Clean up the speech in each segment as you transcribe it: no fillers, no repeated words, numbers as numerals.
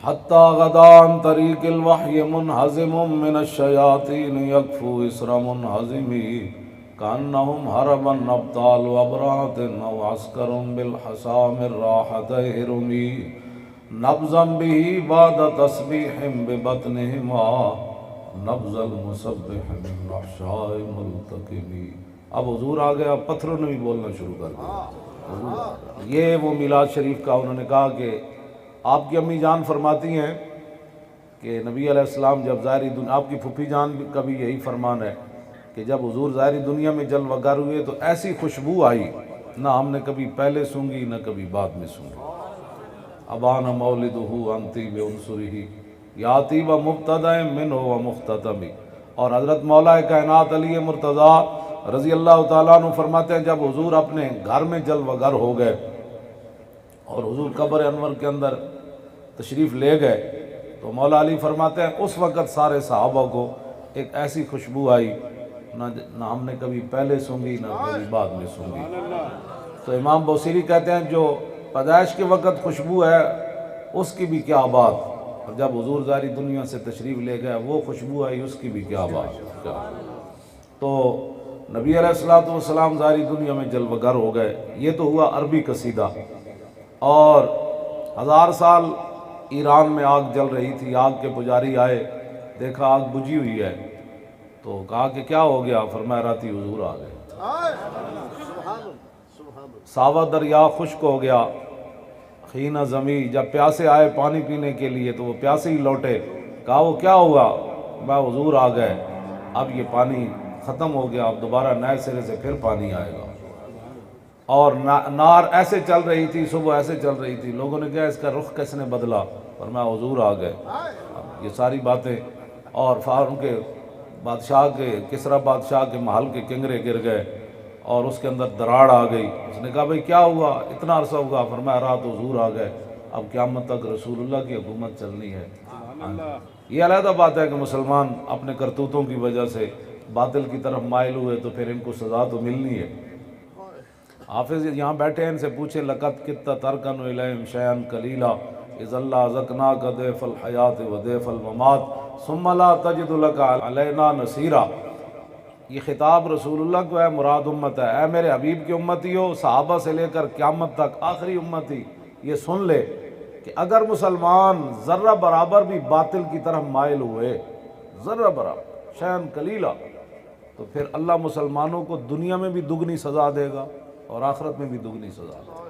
حتی غدا عن طریق الوحی منہزم من الشیاطین یکفو اسر منہزمی کانہم حربا ابطال وابرات او عسکر بالحصا من راحتہ رمی نبضا به بعد تسبیح ببطنہما نبض المسبح من نحشاء ملتقمی۔ اب حضور آ گیا، پتھروں نے بھی بولنا شروع کر دیا۔ یہ وہ میلاد شریف کا انہوں نے کہا کہ آپ کی امی جان فرماتی ہیں کہ نبی علیہ السلام جب ظاہری دنیا، آپ کی پھپھی جان کا بھی یہی فرمان ہے کہ جب حضور ظاہری دنیا میں جلوہ گر ہوئے تو ایسی خوشبو آئی نہ ہم نے کبھی پہلے سونگھی نہ کبھی بعد میں سونگھی۔ ابان مولدہ عن طیب عنصرہ یاتی و مبتدأ منہ و مختتم۔ اور حضرت مولا کائنات علی مرتضیٰ رضی اللہ تعالیٰ عنہ فرماتے ہیں جب حضور اپنے گھر میں جلوہ گر ہو گئے اور حضور قبر انور کے اندر تشریف لے گئے تو مولا علی فرماتے ہیں اس وقت سارے صحابہ کو ایک ایسی خوشبو آئی نہ ہم نے کبھی پہلے سونگھی نہ کبھی بعد میں سونگھی۔ تو امام بوصیری کہتے ہیں جو پیدائش کے وقت خوشبو ہے اس کی بھی کیا بات، اور جب حضور ظاہری دنیا سے تشریف لے گئے وہ خوشبو آئی اس کی بھی کیا بات۔ تو نبی علیہ الصلوۃ والسلام ظاہری دنیا میں جلوہ گر ہو گئے۔ یہ تو ہوا عربی قصیدہ، اور 1000 سال ایران میں آگ جل رہی تھی، آگ کے پجاری آئے، دیکھا آگ بجھی ہوئی ہے تو کہا کہ کیا ہو گیا؟ فرمایا راتی حضور آ گئے۔ ساوا دریا خشک ہو گیا، خینہ زمیں، جب پیاسے آئے پانی پینے کے لیے تو وہ پیاسے ہی لوٹے، کہا وہ کیا ہوا؟ میں حضور آ گئے، اب یہ پانی ختم ہو گیا، اب دوبارہ نئے سرے سے پھر پانی آئے گا۔ اور نار ایسے چل رہی تھی، صبح ایسے چل رہی تھی، لوگوں نے کہا اس کا رخ کس نے بدلا؟ فرمایا حضور آ گئے۔ اب یہ ساری باتیں، اور ان کے بادشاہ کے کسریٰ بادشاہ کے محل کے کنگرے گر گئے اور اس کے اندر دراڑ آ گئی۔ اس نے کہا بھئی کیا ہوا؟ اتنا عرصہ ہوا؟ فرمایا رات حضور آ گئے، اب قیامت تک رسول اللہ کی حکومت چلنی ہے۔ یہ علیحدہ بات ہے کہ مسلمان اپنے کرتوتوں کی وجہ سے باطل کی طرف مائل ہوئے تو پھر ان کو سزا تو ملنی ہے۔ حافظ یہاں بیٹھے ہیں، ان سے پوچھیں لقد کدت ترکن الیہم شیئا قلیلا اذا اللہ ذقناک ضیف الحیات و ضیف الممات ثم لا تجد لک علینا نصیرا۔ یہ خطاب رسول اللہ کو ہے، مراد امت ہے۔ اے میرے حبیب کی امتی ہو، صحابہ سے لے کر قیامت تک آخری امتی یہ سن لے کہ اگر مسلمان ذرہ برابر بھی باطل کی طرف مائل ہوئے، ذرہ برابر شیئا قلیلا، تو پھر اللہ مسلمانوں کو دنیا میں بھی دگنی سزا دے گا اور آخرت میں بھی دگنی سزا دے گا۔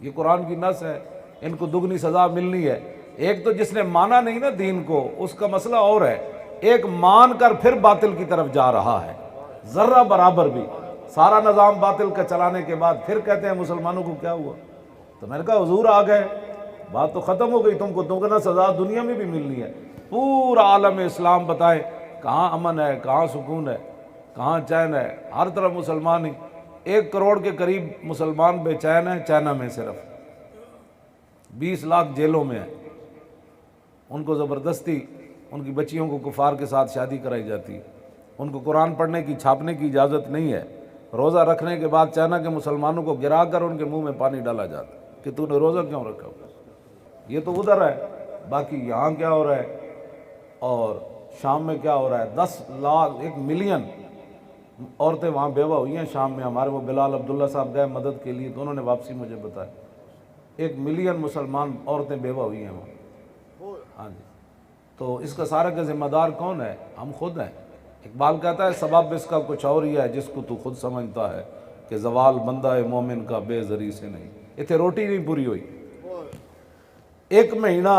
یہ قرآن کی نص ہے، ان کو دگنی سزا ملنی ہے۔ ایک تو جس نے مانا نہیں نا دین کو، اس کا مسئلہ اور ہے، ایک مان کر پھر باطل کی طرف جا رہا ہے، ذرہ برابر بھی سارا نظام باطل کا چلانے کے بعد پھر کہتے ہیں مسلمانوں کو کیا ہوا؟ تو میں نے کہا حضور آ گئے، بات تو ختم ہو گئی، تم کو دگنا سزا دنیا میں بھی ملنی ہے۔ پورا عالم اسلام بتائے کہاں امن ہے، کہاں سکون ہے، کہاں چین ہے؟ ہر طرف مسلمان ہی، 1 کروڑ کے قریب مسلمان بے چین ہیں چائنا میں، صرف 20 لاکھ جیلوں میں ہیں، ان کو زبردستی ان کی بچیوں کو کفار کے ساتھ شادی کرائی جاتی ہے، ان کو قرآن پڑھنے کی چھاپنے کی اجازت نہیں ہے، روزہ رکھنے کے بعد چائنا کے مسلمانوں کو گرا کر ان کے منہ میں پانی ڈالا جاتا ہے کہ تو نے روزہ کیوں رکھا؟ یہ تو ادھر ہے، باقی یہاں کیا ہو رہا ہے اور شام میں کیا ہو رہا ہے؟ 10 لاکھ 1 ملین عورتیں وہاں بیوہ ہوئی ہیں شام میں۔ ہمارے وہ بلال عبداللہ صاحب گئے مدد کے لیے تو انہوں نے واپسی مجھے بتایا 1 ملین مسلمان عورتیں بیوہ ہوئی ہیں وہاں۔ ہاں جی، تو اس کا سارا کا ذمہ دار کون ہے؟ ہم خود ہیں۔ اقبال کہتا ہے سبب اس کا کچھ اور ہی ہے جس کو تو خود سمجھتا ہے کہ زوال بندہ مومن کا بے زری سے نہیں۔ اتنے روٹی نہیں پوری ہوئی۔ 1 مہینہ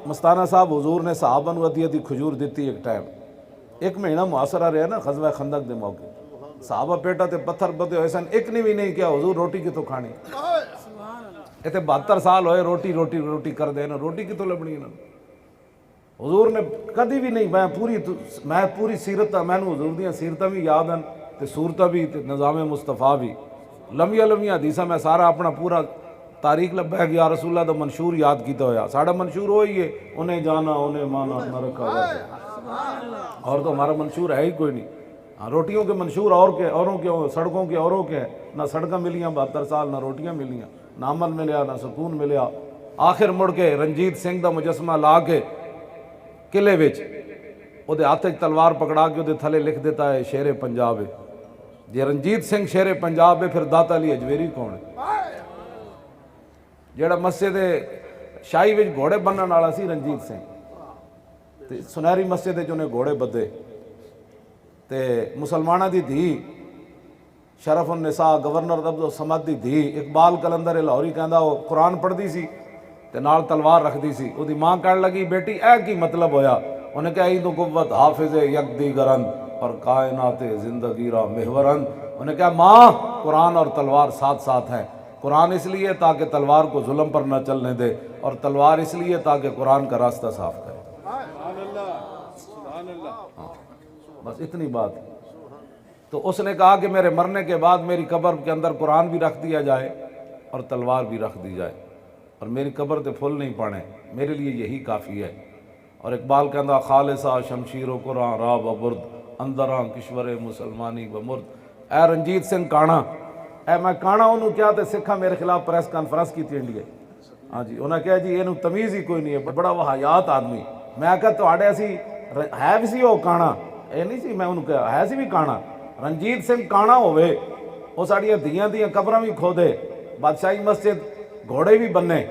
مستانہ صاحب حضور نے صحابہ نو ادھی کھجور دیتی ایک ٹائم، 1 مہینہ محاصرہ رہا نا غزوہ خندق دے موقع، صحابہ پیٹا تے پتھر بدے ہوئے سن، ایک نے بھی نہیں کیا حضور روٹی کی تو کھانی، اتنے 72 سال ہوئے روٹی روٹی روٹی کر دے نا، روٹی کی تو لبنی نا۔ حضور نے کدی بھی نہیں، میں پوری سیرت میں نے حضور دیاں سیرتاں بھی یاد ہیں تے صورتاں بھی تے نظام مصطفیٰ بھی، لمبیاں لمبیاں حدیثاں میں سارا اپنا پورا تاریخ لبا گیا رسول اللہ دا منشور یاد کیتا ہویا، ساڑا منشور ہوئی ہے انہیں جانا انہیں مانا نہ رکھا ہوا، اور تو ہمارا منشور ہے ہی کوئی نہیں۔ ہاں روٹیوں کے منشور اوروں کے سڑکوں کے اوروں کے ہیں، نہ سڑکیں ملیاں 72 سال، نہ روٹیاں ملیاں، نہ امن ملیا، نہ سکون ملیا، آخر مڑ کے رنجیت سنگھ دا مجسمہ لا کے قلعے وچ ਉਹਦੇ ਹੱਥ 'ਚ ਤਲਵਾਰ ਪਕੜਾ ਕੇ ਉਹਦੇ ਥੱਲੇ ਲਿਖ ਦਿੱਤਾ ਹੈ ਸ਼ੇਰੇ ਪੰਜਾਬ ਹੈ। ਜੇ ਰਣਜੀਤ ਸਿੰਘ ਸ਼ੇਰੇ ਪੰਜਾਬ ਹੈ ਫਿਰ ਦਾਤਾ ਅਲੀ ਅਜਵੇਰੀ ਕੌਣ ਹੈ? ਜਿਹੜਾ ਮਸਜਿਦ ਸ਼ਾਹੀ ਵਿੱਚ ਘੋੜੇ ਬੰਨਣ ਵਾਲਾ ਸੀ ਰਣਜੀਤ ਸਿੰਘ, ਤੇ ਸੁਨਹਿਰੀ ਮਸਜਿਦ ਵਿੱਚ ਉਹਨੇ ਘੋੜੇ ਬੱਧੇ। ਤੇ ਮੁਸਲਮਾਨਾਂ ਦੀ ਧੀ ਸ਼ਰਫ ਉਨ-ਨਿਸਾ ਗਵਰਨਰ ਅਬਦੁਲ ਸਮਦ ਦੀ ਧੀ ਇਕਬਾਲ ਕਲੰਦਰ ਲਾਹੌਰੀ ਕਹਿੰਦਾ ਉਹ ਕੁਰਾਨ ਪੜ੍ਹਦੀ ਸੀ ਤੇ ਨਾਲ ਤਲਵਾਰ ਰੱਖਦੀ ਸੀ। ਉਹਦੀ ਮਾਂ ਕਹਿਣ ਲੱਗੀ ਬੇਟੀ ਇਹ ਕੀ ਮਤਲਬ ਹੋਇਆ? ਉਹਨੇ ਕਿਹਾ ਈਦ ਕੁਵਤ ਹਾਫਿਜ਼ ਯਕਦੀ ਗਰੰਦ اور کائنات زندگی را محورند۔ انہوں نے کہا ماں قرآن اور تلوار ساتھ ساتھ ہیں، قرآن اس لیے تاکہ تلوار کو ظلم پر نہ چلنے دے، اور تلوار اس لیے تاکہ قرآن کا راستہ صاف کرے۔ بس اتنی بات۔ تو اس نے کہا کہ میرے مرنے کے بعد میری قبر کے اندر قرآن بھی رکھ دیا جائے اور تلوار بھی رکھ دی جائے، اور میری قبر تے پھول نہیں پڑے، میرے لیے یہی کافی ہے۔ اور اقبال کہندا خالصہ شمشیر و قرآن راب و برد اندراں کشور مسلمانی و مرد۔ اے رنجیت سنگھ کانا، اے میں کانا انہوں کیا تے سکھا میرے خلاف پریس کانفرنس کی تھی انڈیا۔ ہاں جی انہوں نے کہا جی یہ تمیز ہی کوئی نہیں ہے، بڑا وحیات آدمی۔ میں کہا تواڈے اسی ہے بھی سی وہ کانا، اے نہیں سی میں انہوں کہا ہے سی بھی کانا۔ رنجیت سنگھ کانا ہوئے وہ ساڑیاں دیاں دیاں قبراں بھی کھودے، بادشاہی مسجد گھوڑے بھی بننے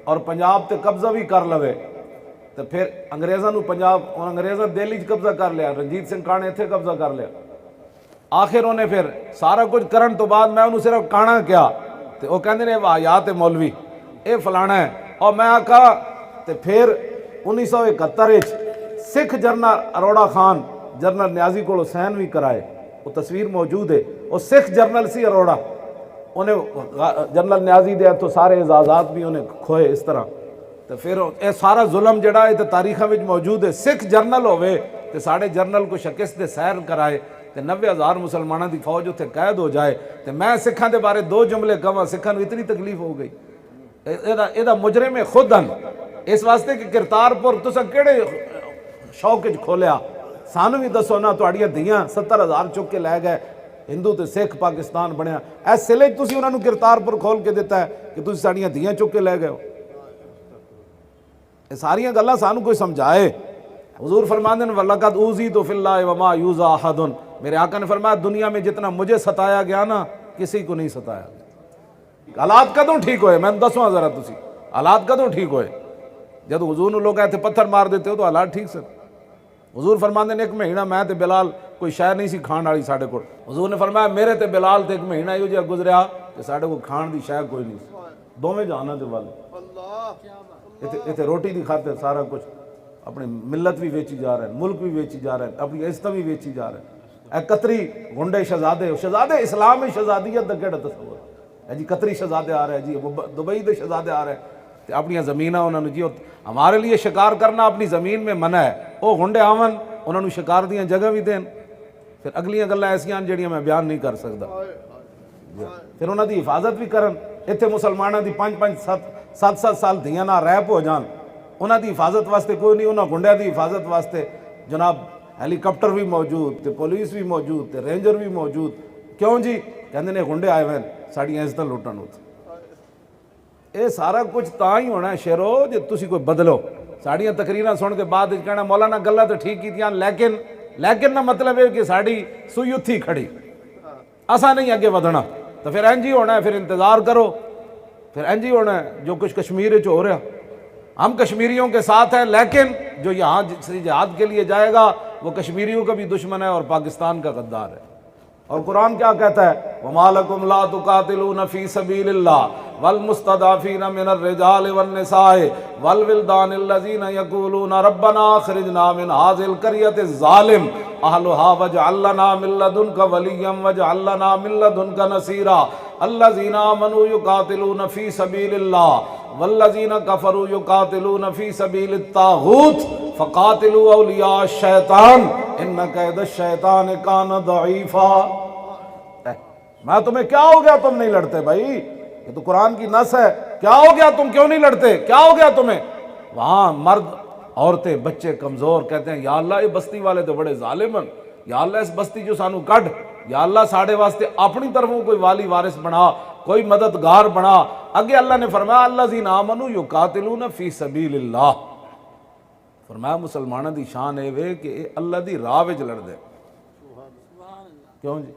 اور پنجاب تے قبضہ بھی کر لوے، تو پھر انگریزاں نو پنجاب انگریزاں دہلی چ قبضہ کر لیا، رنجیت سنگھ کانے اتنے قبضہ کر لیا۔ آخر انہیں پھر سارا کچھ کرن تو بعد میں انہوں صرف کانا کیا تو وہ کہندے نے واہیات مولوی اے فلانا ہے، اور میں آکھا تو پھر 1971 سکھ جنرل اروڑا خان جنرل نیازی کو حسین بھی کرائے، وہ تصویر موجود ہے، وہ سکھ جنرل سی اروڑا، انہیں جنرل نیازی دے تو سارے اعزازات بھی انہیں کھوئے اس طرح۔ تو پھر اے سارا ظلم جڑا ہے تو تاریخاں وچ موجود ہے، سکھ جرنل ہوئے تو ساڑھے جرنل کو شکست دے سیر کرائے تو 90,000 مسلمانوں دی فوج اتنے قید ہو جائے، تو میں سکھاں دے بارے 2 جملے کہاں، سکھاں نوں اتنی تکلیف ہو گئی۔ ایدہ مجرم خود ہن، اس واسطے کہ کرتارپور تساں کیڑے شوق وچ کھولیا، سانوں بھی دسو نا، تہاڈیاں دھیاں 70,000 چک کے لے گئے، ہندو تے سکھ پاکستان بنیا، ایس سلے تسی انہاں نوں کرتارپور کھول کے دیتا ہے کہ تسی ساڈیاں دھیاں چک کے لے گئے ہو۔ ساریاں گلاں سانوں کوئی سمجھائے۔ حضور فرماندے ہیں وَلَقَدْ أُوذِيتُ فِي اللَّهِ وَمَا يُؤْذَى أَحَدٌ، میرے آقا نے فرمایا دنیا میں جتنا مجھے ستایا گیا نا کسی کو نہیں ستایا۔ حالات کدوں ٹھیک ہوئے؟ میں دسواں ذرا تسی حالات کدوں ٹھیک ہوئے؟ جب حضور نوں لوگ ایتھے پتھر مار دیتے ہو تو حالات ٹھیک سن۔ حضور فرماندے ہیں 1 مہینہ میں تے بلال کوئی شے نہیں سی کھان والی ساڈے کول، حضور نے فرمایا میرے تے بلال تے 1 مہینہ ایو جہا گزریا کہ ساڈے کول کھان دی شے کوئی نہیں سی، دوویں جہاناں دے والے۔ اتنے روٹی دی خاطر سارا کچھ اپنی ملت بھی ویچی جا رہے ہیں، ملک بھی ویچی جا رہے ہیں، اپنی عزت بھی ویچی جا رہے ہیں۔ اے قطری گنڈے شہزادے اسلام میں شہزادیت دا کیڑا تصور ہے جی؟ قطری شہزادے آ رہے ہیں جی، دبئی دے شہزادے آ رہے ہیں، اپنی زمیناں انہوں نے جی ہمارے لیے شکار کرنا اپنی زمین میں منع ہے، وہ گنڈے آون انہوں نے شکار دیاں جگہ بھی دین، پھر اگلیاں گلاں ایسیاں جڑیاں میں بیان نہیں کر سکتا، پھر انہوں دی حفاظت بھی کرن۔ اتنے مسلمانوں دی 5-7 سال دھیاں نہ ریپ ہو جان، انہوں دی حفاظت واسطے کوئی نہیں، انہوں گنڈیاں دی حفاظت واسطے جناب ہیلی کاپٹر بھی موجود تے پولیس بھی موجود تے رینجر بھی موجود۔ کیوں جی؟ کہندے نے گنڈے آئے ہوئے ساڑیاں عزتاں لٹن ہوتے۔ اے سارا کچھ تاں ہی ہونا ہے شیرو جے تسی کوئی بدلو۔ ساڑیاں تقریراں سن کے بعد کہنا مولانا گلاں تو ٹھیک کیتیاں، لیکن نہ مطلب ہے کہ ساڑی سوئی اتھی کھڑی، اساں نہیں اگے ودھنا، تو پھر انج ہی ہونا ہے، پھر انتظار کرو، پھر انج ہی ہونا ہے جو کچھ کشمیر وچ ہو رہا۔ ہم کشمیریوں کے ساتھ ہیں، لیکن جو یہاں سے جہاد کے لیے جائے گا وہ کشمیریوں کا بھی دشمن ہے اور پاکستان کا غدار ہے۔ اور قرآن کیا کہتا ہے؟ وَمَا لَكُمْ لَا تُقَاتِلُونَ فِي سَبِيلِ اللَّهِ وَالْمُسْتَضْعَفِينَ مِنَ الرِّجَالِ وَالنِّسَاءِ وَالْوِلْدَانِ الَّذِينَ يَقُولُونَ رَبَّنَا أَخْرِجْنَا مِنْ هَٰذِهِ الْقَرْيَةِ الظَّالِمِ أَهْلُهَا وَاجْعَل لَّنَا مِن لَّدُنكَ وَلِيًّا وَاجْعَل لَّنَا مِن لَّدُنكَ نَصِيرًا الَّذِينَ آمَنُوا يُقَاتِلُونَ فِي سَبِيلِ اللَّهِ وَالَّذِينَ كَفَرُوا يُقَاتِلُونَ فِي سَبِيلِ الطَّاغُوتِ فَقَاتِلُوا أَوْلِيَاءَ الشَّيْطَانِ إِنَّ كَيْدَ الشَّيْطَانِ كَانَ ضَعِيفًا۔ میں تمہیں کیا ہو گیا تم نہیں لڑتے بھائی؟ یہ تو قرآن کی نص ہے، کیا ہو گیا تم کیوں نہیں لڑتے؟ کیا ہو گیا تمہیں؟ وہاں مرد عورتیں بچے کمزور کہتے ہیں یا اللہ یہ بستی والے تو بڑے ظالم ہیں، یا اللہ اس بستی جو سانو کڈ، یا اللہ ساڑے واسطے اپنی طرفوں کوئی والی وارث بنا، کوئی مددگار بنا. اگے اللہ نے فرمایا الذین آمنوا یقاتلون فی سبیل اللہ. فرمایا مسلمانوں دی شان اے وے کہ اللہ دی راہ وچ لڑ دے. کیوں جی؟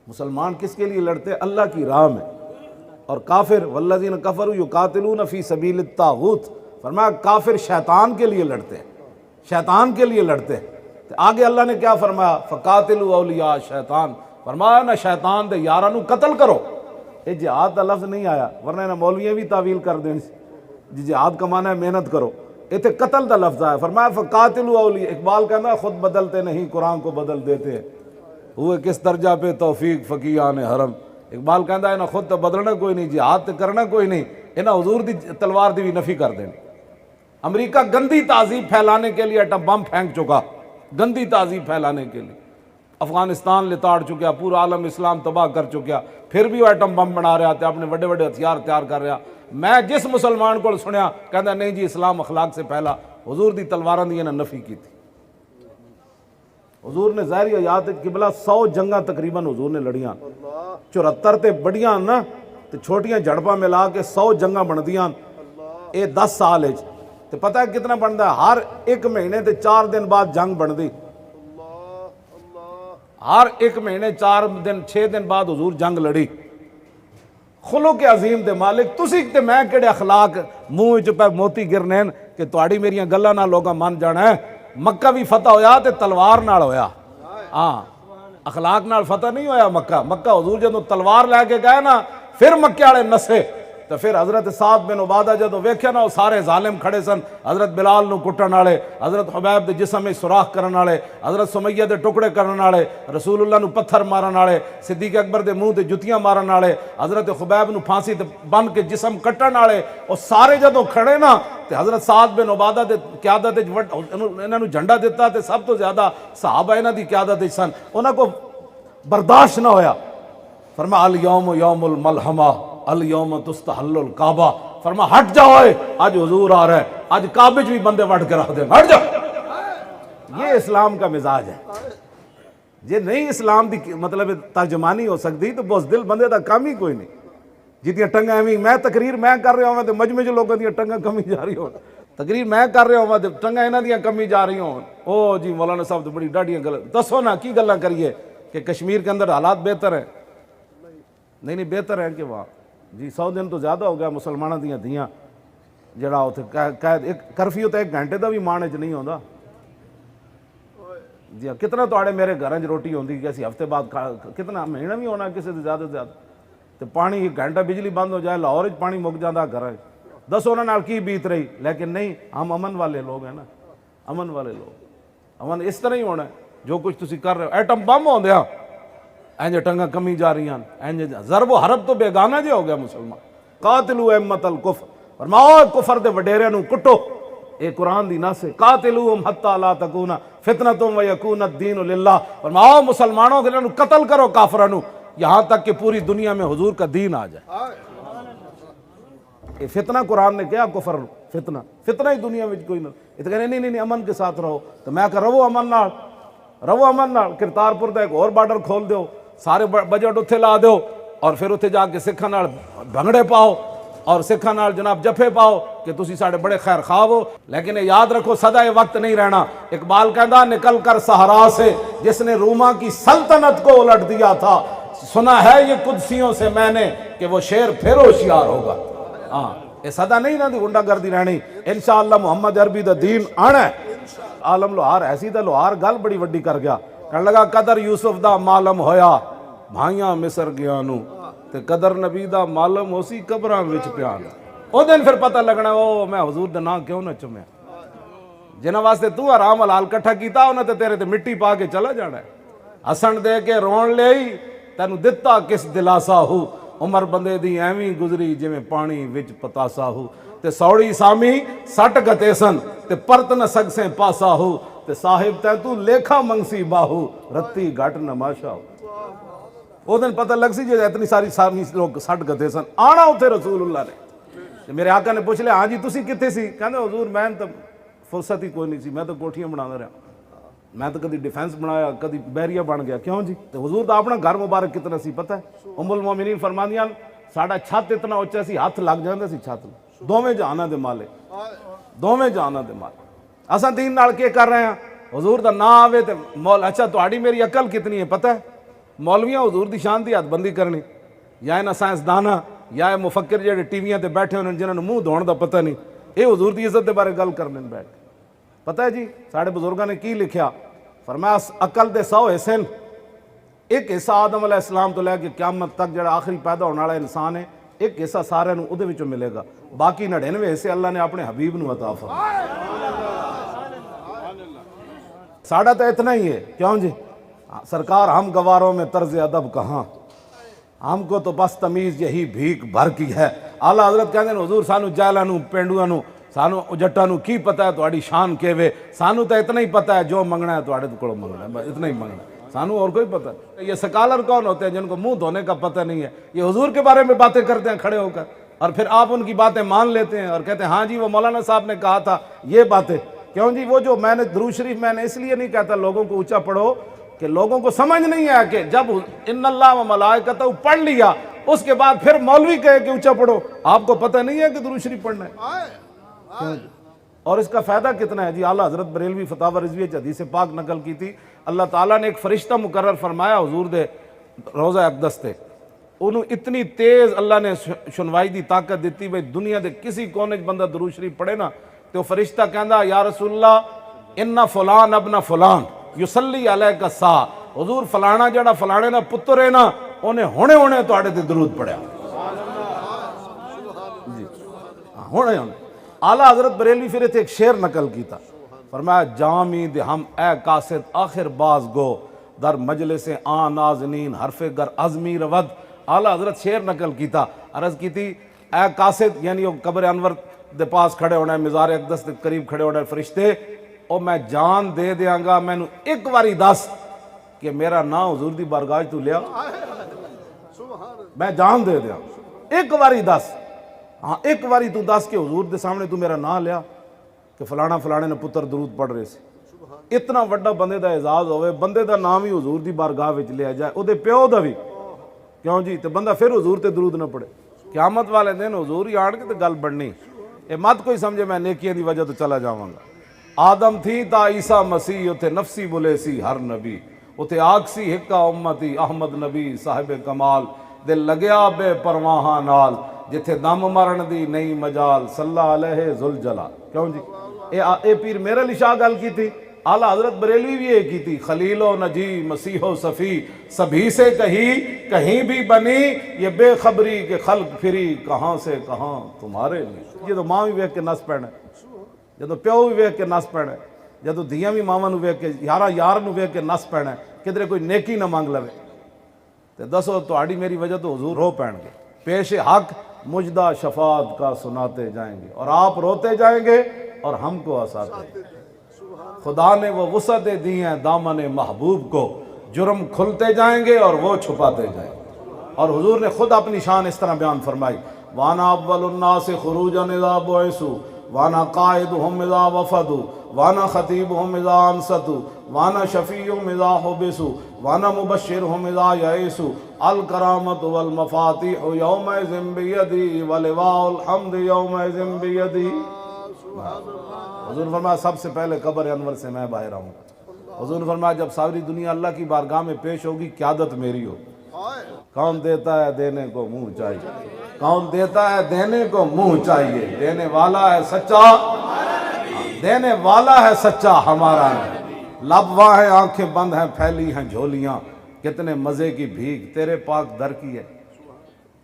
مسلمان کس کے لیے لڑتے؟ اللہ کی راہ میں. اور کافر والذین کفروا یقاتلون فی سبیل الطاغوت، فرمایا کافر شیطان کے لیے لڑتے ہیں، شیطان کے لیے لڑتے ہیں. آگے اللہ نے کیا فرمایا؟ فقاتلوا اولیاء شیطان، فرمایا نہ شیطان دے یاراں نو قتل کرو. یہ جہاد کا لفظ نہیں آیا، ورنہ نہ مولویاں بھی تعویل کر دیں جی جہاد کا معنی ہے محنت کرو. اتنے قتل کا لفظ آیا، فرمایا فقاتلوا اولیاء. اقبال کہنا خود بدلتے نہیں قرآن کو بدل دیتے ہیں، ہوئے کس درجہ پہ توفیق فقیہان حرم. اقبال کہندا ہے نہ خود تو بدلنا کوئی نہیں، جہاد تو کرنا کوئی نہیں، انہاں حضور دی تلوار دی بھی نفی کر دینی. امریکہ گندی تہذیب پھیلانے کے لیے ایٹم بم پھینک چکا، گندی تہذیب پھیلانے کے لیے افغانستان لتاڑ چکیا، پورا عالم اسلام تباہ کر چکیا، پھر بھی وہ ایٹم بم بنا رہا تھے، اپنے بڑے بڑے ہتھیار تیار کر رہا. میں جس مسلمان کو سنیا کہندا نہیں جی اسلام اخلاق سے پہلا، حضور دی تلواراں دی انہاں نفی کی تھی. حضور نے ظاہری حیات قبلہ 100 جنگاں تقریباً حضور نے لڑیاں، 74 تے بڑیاں نا تے چھوٹیاں جھڑپاں ملا کے 100 جنگاں بندیاں. اے 10 سال ہے تے پتہ ہے کتنا بنتا ہے؟ ہر ایک مہینے تے 4 دن بعد جنگ بندی، ہر ایک مہینے 4 دن 6 دن بعد حضور جنگ لڑی. خلق عظیم دے مالک تسی تے میں کہڑے اخلاق منہ وچ پہ موتی گرنے کہ تہاڈی میریاں گلاں نال لوگاں من جانا ہے. مکہ بھی فتح ہویا تے تلوار نال ہویا، ہاں اخلاق نال فتح نہیں ہویا. مکہ حضور جدوں تلوار لے کے گئے نا پھر مکے والے نسے. تو پھر حضرت سعد بن عبادہ جدوں ویکھیا نا وہ سارے ظالم کھڑے سن، حضرت بلال نو کٹن والے، حضرت حبیب دے جسم میں سوراخ کرن والے، حضرت سمیہ دے ٹکڑے کرن والے، رسول اللہ نو پتھر مارن والے، صدیق اکبر دے منہ تے جتیاں مارن والے، حضرت حبیب نو پھانسی تے بن کے جسم کٹن والے، وہ سارے جدوں کھڑے نا تے حضرت سعد بن عبادہ دے قیادت انہاں نو جھنڈا دیتا تے سب تو زیادہ صحابہ انہاں دی قیادت وچ سن. انہاں کو برداشت نہ ہویا، فرمایا الیوم یوم الملحمہ الیوم تستحل الکعبہ. فرما ہٹ جاؤ، آج حضور آ رہا ہے، آج کعبے بھی بندے وٹ کے رکھ دیں، ہٹ جاؤ. یہ اسلام کا مزاج ہے. یہ نہیں اسلام دی مطلب ترجمانی ہو سکتی تو بزدل بندے دا کام ہی کوئی نہیں. جتنی ٹنگاں ایویں میں تقریر میں کر رہا ہوں تو مجمع چ لوگوں دیا ٹنگاں کمی جا رہی ہو، تقریر میں کر رہا ہوں تو ٹنگاں انہاں دیاں کمی جا رہی ہوں. او جی مولانا صاحب تو بڑی ڈاڈیاں گل، دسو نا کی گلاں کریے کہ کشمیر کے اندر حالات بہتر ہیں؟ نہیں بہتر ہیں کہ وہاں جی 100 دن تو زیادہ ہو گیا مسلمانوں دیاں دھیاں جڑا اتنے قید کرفیو تو 1 گھنٹے کا بھی مان چ نہیں آتا جی. کتنا تھوڑے میرے گھر روٹی ہوتی کہ اسی ہفتے بعد کتنا مہینہ بھی ہونا کسی سے زیادہ سے زیادہ. تو پانی 1 گھنٹہ بجلی بند ہو جائے لاہور پانی مک جاتا گھر، دسو انہوں نے کی بیت رہی. لیکن نہیں، ہم امن والے لوگ ہیں نا، امن والے لوگ. امن اس طرح ہی ہونا ہے جو کچھ تسی کر رہے ہو. ایٹم بم ہو دیا اینج ٹنگاں کمی جا رہی ہیں، اینج ضرب و حرب تو بیگانہ جے ہو گیا مسلمان. قاتلوا ائمۃ الکفر، فرماؤ کفر دے وڈیرے نو کٹو. اے قرآن دی نص ہے، قاتلوہم حتی لا تکون فتنۃ ویکون الدین للہ. فرماؤ مسلمانوں کے انہوں قتل کرو کافراں نو یہاں تک کہ پوری دنیا میں حضور کا دین آ جائے. یہ فتنہ قرآن نے کیا کفر فتنہ ہی دنیا میں کوئی نہ. یہ تو کہنے نہیں امن کے ساتھ رہو. تو میں کہ رہو امن نال کرتارپور دا ایک اور بارڈر کھول دیو، سارے بجٹ اتھے لا دیو اور پھر اتھے جا کے سکھاں نال بھنگڑے پاؤ اور سکھاں نال جناب جفے پاؤ کہ تسی ساڑے بڑے خیر خواہ ہو. لیکن یاد رکھو سدا یہ وقت نہیں رہنا. اقبال کہندا نکل کر صحرا سے جس نے روما کی سلطنت کو الٹ دیا تھا، سنا ہے یہ قدسیوں سے میں نے کہ وہ شیر پھر ہوشیار ہوگا. ہاں یہ سدا نہیں نہ دی گنڈا گردی رہنی. انشاءاللہ محمد عربی دا دین آنا ہے. عالم لوہار ایسی دا لوہار گل بڑی وڈی کر گیا، کہنے لگا قدر یوسف دا معلوم ہویا بھائیاں مصر گیا نو تے قدر نبی دا معلوم ہو سی قبراں وچ پیان. او دن پھر پتہ لگنا او میں حضور دا نام کیوں نہ چومیا. جنہاں واسطے تو حرام حلال کٹھا کیتا انہاں تے تیرے تے مٹی پا کے چلا جانا ہے. ہسن دے کے رون لئی تینوں دتا کس دلاسا ہو، عمر بندے دی ایویں گزری جویں پانی وچ پتاسا ہو. تے سوڑی سامی سٹ گتے سن تے پرت نہ سگ سے پاسا ہو. تے صاحب تے تو لیکھا منگسی باہو رتی گھٹ نماشا ہو. او دن پتہ لگ سی جو اتنی ساری لوگ سٹ گتے سن. آنا اتھے رسول اللہ نے. میرے آقا نے پوچھ لیا ہاں جی تسی کتے سی؟ کہندے حضور میں تو فرصت ہی کوئی نہیں سی، میں تو کوٹھیاں بنا رہا. میں تو کدی ڈیفینس بنایا کدی بیریہ بن گیا، کیوں جی؟ تو حضور دا اپنا گھر مبارک کتنا سی پتہ ہے؟ ام المومنین فرماندیاں ساڈا چھت اتنا اچا سی ہاتھ لگ جاندے سی چھت، دوویں جہاناں دے مالک، دوویں جہاناں دے مالک۔ اساں دین نال کے کر رہے ہیں؟ حضور دا نام آوے تے اچھا تہاڈی میری عقل کتنی ہے پتہ ہے؟ مولویاں حضور دی شان دی حد بندی کرنی، یا انہاں سائنسداناں یا مفکر جڑے ٹی ویاں تے بیٹھے ہونے جنہاں نوں منہ دھوڑ دا پتہ نہیں، اے حضور دی عزت دے بارے گل کرنے بیٹھ۔ پتہ ہے جی ساڈے بزرگاں نے کی لکھیا؟ فرمایا عقل دے 100 حصے، ایک حصہ آدم علیہ السلام تو لے کے قیامت تک جڑا آخری پیدا ہونے والا انسان ہے، ایک حصہ سارے نوں اودے وچوں ملے گا، باقی 99 حصے اللہ نے اپنے حبیب نوں عطا فرمائے۔ ساڈا تو اتنا ہی ہے، کیوں جی؟ سرکار ہم گواروں میں طرز ادب کہاں، ہم کو تو بس تمیز یہی بھیک بھر کی ہے۔ اعلیٰ حضرت کہندے نے حضور سانو جہلاں نوں پینڈواں نوں سانو جٹاں نوں کی پتہ ہے تہاڈی شان کیوے، سانو تو اتنا ہی پتہ ہے جو منگنا ہے تہاڈے کولوں منگنا ہے، بس اتنا ہی منگنا ہے، سانو اور کوئی پتہ نہیں۔ یہ سکالر کون ہوتے ہیں جن کو منہ دھونے کا پتہ نہیں ہے؟ یہ حضور کے بارے میں باتیں کرتے ہیں کھڑے ہو کر، اور پھر آپ ان کی باتیں مان لیتے ہیں اور کہتے ہیں ہاں جی وہ مولانا صاحب نے کہا تھا یہ باتیں۔ کیوں جی؟ وہ جو میں نے درود شریف میں نے اس لیے نہیں کہتا لوگوں کو اونچا پڑھو کہ لوگوں کو سمجھ نہیں ہے کہ جب ان اللہ و ملائکتہ پڑھ لیا اس کے بعد پھر مولوی کہے کہ اونچا پڑھو، آپ کو پتہ نہیں ہے کہ درود شریف پڑھنا ہے؟ اور اس کا فائدہ کتنا ہے جی؟ اعلیٰ حضرت بریلوی فتاوی رضویہ حدیث پاک نقل کی تھی، اللہ تعالیٰ نے ایک فرشتہ مقرر فرمایا حضور دے روضہ اقدس تے، انہوں اتنی تیز اللہ نے سنوائی دی طاقت دیتی بھئی دنیا دے کسی کونے بندہ درود شریف پڑھے نا تو فرشتہ کہندا یا رسول اللہ ان فلان ابن فلان یصلی علیک الساعہ، حضور فلانا جڑا فلانے نا پتر ہے نا انہیں ہونے تہاڈے تے درود پڑھیا جی ہونے۔ اعلیٰ حضرت بریلوی پھر ایک شعر نقل کیتا، فرمایا جامی دے ہم اے قاصد آخر باز گو در مجلس آن نازنین حرف گر عظمی رود۔ اعلیٰ حضرت شعر نقل کیتا، عرض کی تھی اے قاصد یعنی وہ قبر انور دے پاس کھڑے ہونا ہے، مزار اقدس دے قریب کھڑے ہونا ہے فرشتے، اور میں جان دے دیاں گا مینو ایک واری دس کہ میرا نام حضور دی بارگاہ تو لیا، میں جان دے دیاں ایک واری دس، ہاں ایک واری تو دس کہ حضور دے سامنے تو میرا نام لیا کہ فلانا فلانے نے پتر درود پڑھ رہے سے۔ اتنا وڈا بندے دا اعزاز ہوئے، بندے دا نام ہی حضور دی بارگاہ وچ لیا جائے، او دے پیو دا بھی، کیوں جی؟ تے بندہ پھر حضور تے درود نہ پڑھے، قیامت والے دن حضور ہی آن کے تے گل بڑھنی۔ اے مت کوئی سمجھے میں نیکیاں دی وجہ تو چلا جاواں گا۔ آدم تھی تا عیسیٰ مسیح اتھے نفسی بولے سی ہر نبی، اتھے آکسی ہکا امتی احمد نبی صاحب کمال، دل لگیا بے پرواہاں نال جتھے دم مرن دی نئی مجال صلی علیہ ذوالجلال۔ کیوں جی؟ اے پیر میرے علی شاہ گل کی تھی، اعلیٰ حضرت بریلوی بھی یہ کی تھی، خلیل و نجی مسیح و صفی سبھی سے کہیں بھی بنی یہ بے خبری کہ خلق پھری کہاں سے کہاں تمہارے لیے۔ یہ تو ماں بھی ویکھ کے نس پینا، جدو پیو بھی ویکھ کے نس پینا، جدو دھیاں بھی ماواں نو ویکھ کے یار نو ویکھ کے نس پینا، کدھر کوئی نیکی نہ مانگ لوے تے دسو تہاڈی میری وجہ تو حضور رو پین گے، پیش حق مجدہ شفاعت کا سناتے جائیں گے، اور آپ روتے جائیں گے اور ہم کو ہنساتے۔ خدا نے وہ وسعتیں دی ہیں دامن محبوب کو، جرم کھلتے جائیں گے اور وہ چھپاتے جائیں گے۔ اور حضور نے خود اپنی شان اس طرح بیان فرمائی، وانا اول الناس خروجا اذا بعثوا وانا قائدهم اذا وفدوا وانا خطیبهم اذا انصتوا وانا شفیعهم اذا حبسوا وانا مبشرهم اذا یئسوا الکرامۃ والمفاتیح یومئذ بیدی ولواء الحمد یومئذ بیدی۔ حضور فرمایا سب سے پہلے قبر انور سے میں باہر آؤں گا۔ حضور فرمایا جب ساری دنیا اللہ کی بارگاہ میں پیش ہوگی قیادت میری ہوگی۔ کون دیتا ہے دینے کو منہ چاہیے، کون دیتا ہے دینے کو منہ چاہیے، دینے والا ہے سچا، دینے والا ہے سچا ہمارا نہیں۔ لب واہ ہیں آنکھیں بند ہیں پھیلی ہیں جھولیاں، کتنے مزے کی بھیک تیرے پاک در کی ہے۔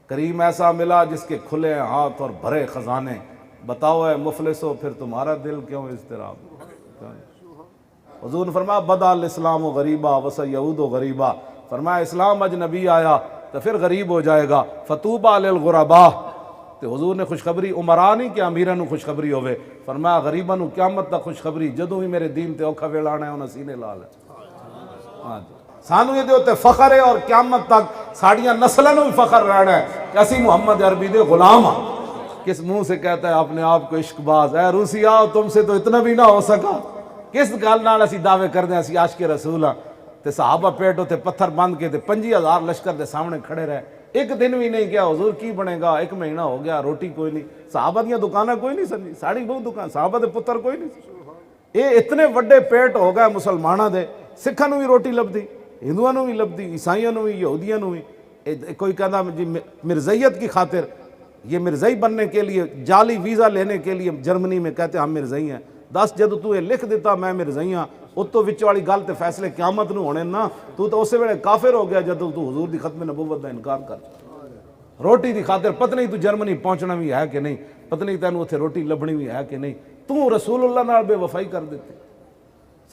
کریم ایسا ملا جس کے کھلے ہاتھ اور بھرے خزانے، بتاؤ اے مفلسو پھر تمہارا دل کیوں اضطراب۔ حضور نے فرمایا بدا الاسلام غریبا وسیعود غریبا، فرمایا اسلام اجنبی آیا تو پھر غریب ہو جائے گا، فتوبہ للغرباء۔ تو حضور نے خوشخبری عمرہ نہیں کہ امیران نو خوشخبری ہوئے، فرمایا غریباں نو قیامت تک خوشخبری، جدوں ہی میرے دین تے اوکھا ویلا آنا ہے انہاں سینے لال ہے۔ سانو یہ دے فخر ہے اور قیامت تک ساڑیاں نسلوں بھی فخر رہنا ہے کہ اسی محمد عربی دے غلام ہاں۔ کس منہ سے کہتا ہے اپنے آپ کو عشق باز، اے روسی آؤ تم سے تو اتنا بھی نہ ہو سکا، کس گل نال اسی دعوے کردے اسی عاشق رسول ہاں تے صحابہ پیٹ اتنے پتھر بند کے تے 50,000 لشکر دے سامنے کھڑے رہے، ایک دن بھی نہیں کیا حضور کی بنے گا، ایک مہینہ ہو گیا روٹی کوئی نہیں، صحابہ دیاں دکانیں کوئی نہیں سن، ساڑی بہت دکان، صحابہ دے پتر کوئی نہیں، یہ اتنے وڈے پیٹ ہو گئے مسلمانوں دے، سکھاں نوں بھی روٹی لبدی، ہندوؤں نوں بھی لبدی، عیسائیوں نوں بھی، یہودیاں نوں بھی، کوئی کہنا جی مرزائیت کی خاطر، یہ مرزائی بننے کے لیے جعلی ویزا لینے کے لیے جرمنی میں کہتے ہیں ہم مرزائی ہیں، دس جدو تو یہ لکھ دیتا میں مرزائی ہاں، اتو وچ والی گل تے فیصلے قیامت نو ہونے نا، تو اسے ویلے کافر ہو گیا جدو تو حضور دی ختم نبوت دا انکار کر، روٹی دی خاطر پتہ نہیں تو جرمنی پہنچنا بھی ہے کہ نہیں، پتہ نہیں تینوں اتنے روٹی لبنی بھی ہے کہ نہیں، تو رسول اللہ نال بے وفائی کر دیتے۔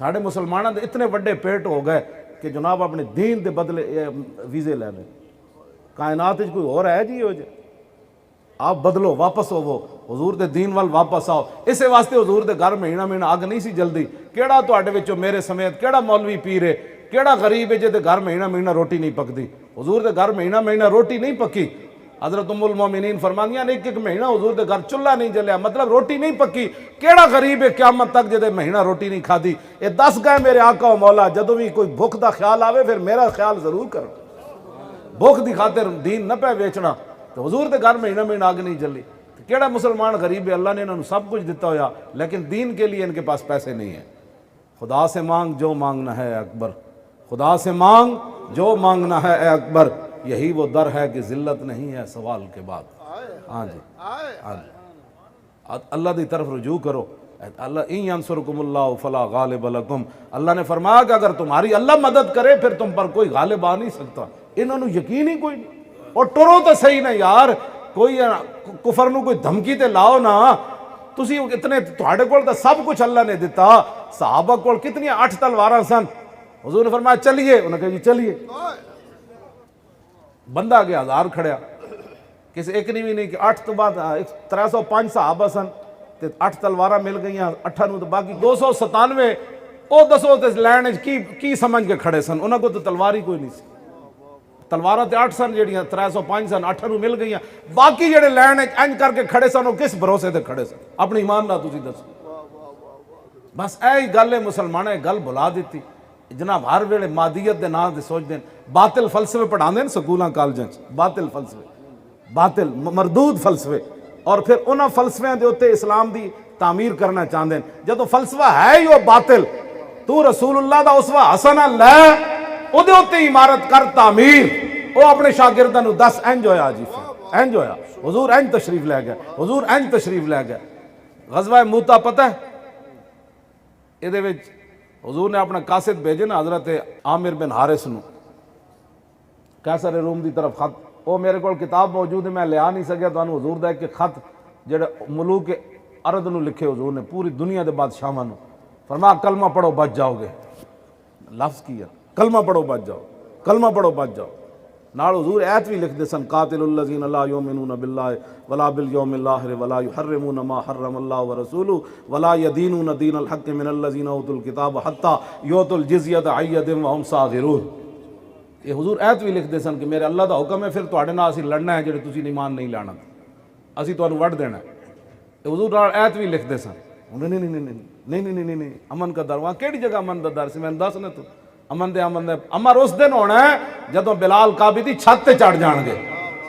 ساڑھے مسلمانوں دے اتنے وڈے پیٹ ہو گئے کہ جناب اپنے دین دے بدلے ویزے لے لیں، کائنات کوئی اور ہے جی ہو جائے، آپ بدلو واپس ہوو حضور دے دین وال واپس آؤ، اسے واسطے حضور دے گھر مہینہ اگ نہیں سی جلدی، کیڑا تواڈے وچوں میرے سمیت کیڑا مولوی پیر ہے، کیڑا غریب ہے جے دے گھر مہینہ روٹی نہیں پکدی، حضور دے گھر مہینہ روٹی نہیں پکی، حضرت ام المومنین فرماندیاں نے ایک مہینہ حضور دے گھر چولہا نہیں جلیا، مطلب روٹی نہیں پکی، کیڑا غریب ہے قیامت تک جے دے مہینہ روٹی نہیں کھادی، اے دس گئے میرے آقا و مولا جدوں بھی کوئی بھوک دا خیال آوے پھر میرا خیال ضرور کرو، بھوک دی خاطر دین نہ پہ ویچنا، تو حضور دے گھر مہینہ آگ نہیں جلی، کیڑا مسلمان غریب ہے، اللہ نے انہوں نے سب کچھ دیتا ہویا لیکن دین کے لیے ان کے پاس پیسے نہیں ہیں۔ خدا سے مانگ جو مانگنا ہے اے اکبر، خدا سے مانگ جو مانگنا ہے اے اکبر، یہی وہ در ہے کہ ذلت نہیں ہے سوال کے بعد۔ ہاں جی ہاں جی، اللہ دی طرف رجوع کرو، اللہ ان ینصرکم اللہ فلا غالب لکم، اللہ نے فرمایا کہ اگر تمہاری اللہ مدد کرے پھر تم پر کوئی غالب آ نہیں سکتا، انہوں نے یقین ہی کوئی نہیں، اور ٹرو تو صحیح نہ یار، کوئی کفر نو کوئی دھمکی تے لاؤ نا، تسی اتنے تہاڈے کول تے سب کچھ اللہ نے دیتا، صحابہ کول کتنی 8 تلواراں سن، حضور نے فرمایا چلیے، انہوں نے کہا جی چلیے، بندہ گیا 1000 کھڑیا، کسی ایک نہیں کہ 8 تو بعد 305 صحابہ سن تے 8 تلواراں مل گئیاں، 8 نو تو باقی 297 او دسو تے لین وچ کی سمجھ کے کھڑے سن، انہاں کو تو تلوار ہی کوئی نہیں سی، تلواراں تے 8 سن جڑیاں 305 سن، 8 نو مل گئیاں، باقی جڑے لین وچ انج کر کے کھڑے سن وہ کس بھروسے تے کھڑے سن، اپنی ایمان نال تسی دسو، بس ایہی گل ہے مسلماناں گل بھلا دیتی، جناب ہر ویلے مادیت دے نام تے سوچ دین، باطل فلسفے پڑھاندے سکولاں کالجاں چ، باطل فلسفے، باطل مردود فلسفے، اور پھر انہاں فلسفیاں دے اوتے اسلام دی تعمیر کرنا چاہندے ہیں، جدوں فلسفہ ہے ہی وہ باطل، تو رسول اللہ دا اسوہ حسنہ لے او دے اوتے عمارت کر تعمیر، او اپنے شاگرداں نو دس انج ہویا جی، انج ہویا، حضور انج تشریف لے گئے، حضور انج تشریف لے گئے، غزوہ موتا پتہ ہے اے دے وچ حضور نے اپنا قاصد بھیجے نا حضرت عامر بن حارث نو، قیصر روم دی طرف خط، وہ میرے کو کتاب موجود ہے میں لیا نہیں سکیا، تو حضور دا ایک خط جڑا ملوک ارد نو لکھے حضور نے پوری دنیا دے بادشاہاں نو، فرمایا کلمہ پڑھو بچ جاؤ گے، لفظ کیا کلمہ پڑھو بچ جاؤ، کلمہ پڑھو بچ جاؤ، نال حضور ایت بھی لکھ دے سن، قاتل الذین لا یؤمنون باللہ ولا بالیوم الآخر ولا یحرمون ما حرم اللہ ورسولہ ولا یدینون دین الحق من الذین اوتوا الکتاب حتی یؤتوا الجزیۃ عن ید وہم صاغرون، یہ حضور ایت بھی لکھ دے سن کہ میرے اللہ دا حکم ہے پھر تواڈے نال اسی لڑنا ہے جڑے تسی ایمان نہیں لانا، اسی تانوں وڈ دینا ہے، حضور نال ایت بھی لکھ دے سن، نہیں امن کا در، وہاں کیڑی جگہ امن دا در سی، میں دس نہ تو امن دے امر اس دن ہونا ہے جدوں بلال کعبے دی چھت تے چڑھ جان گے،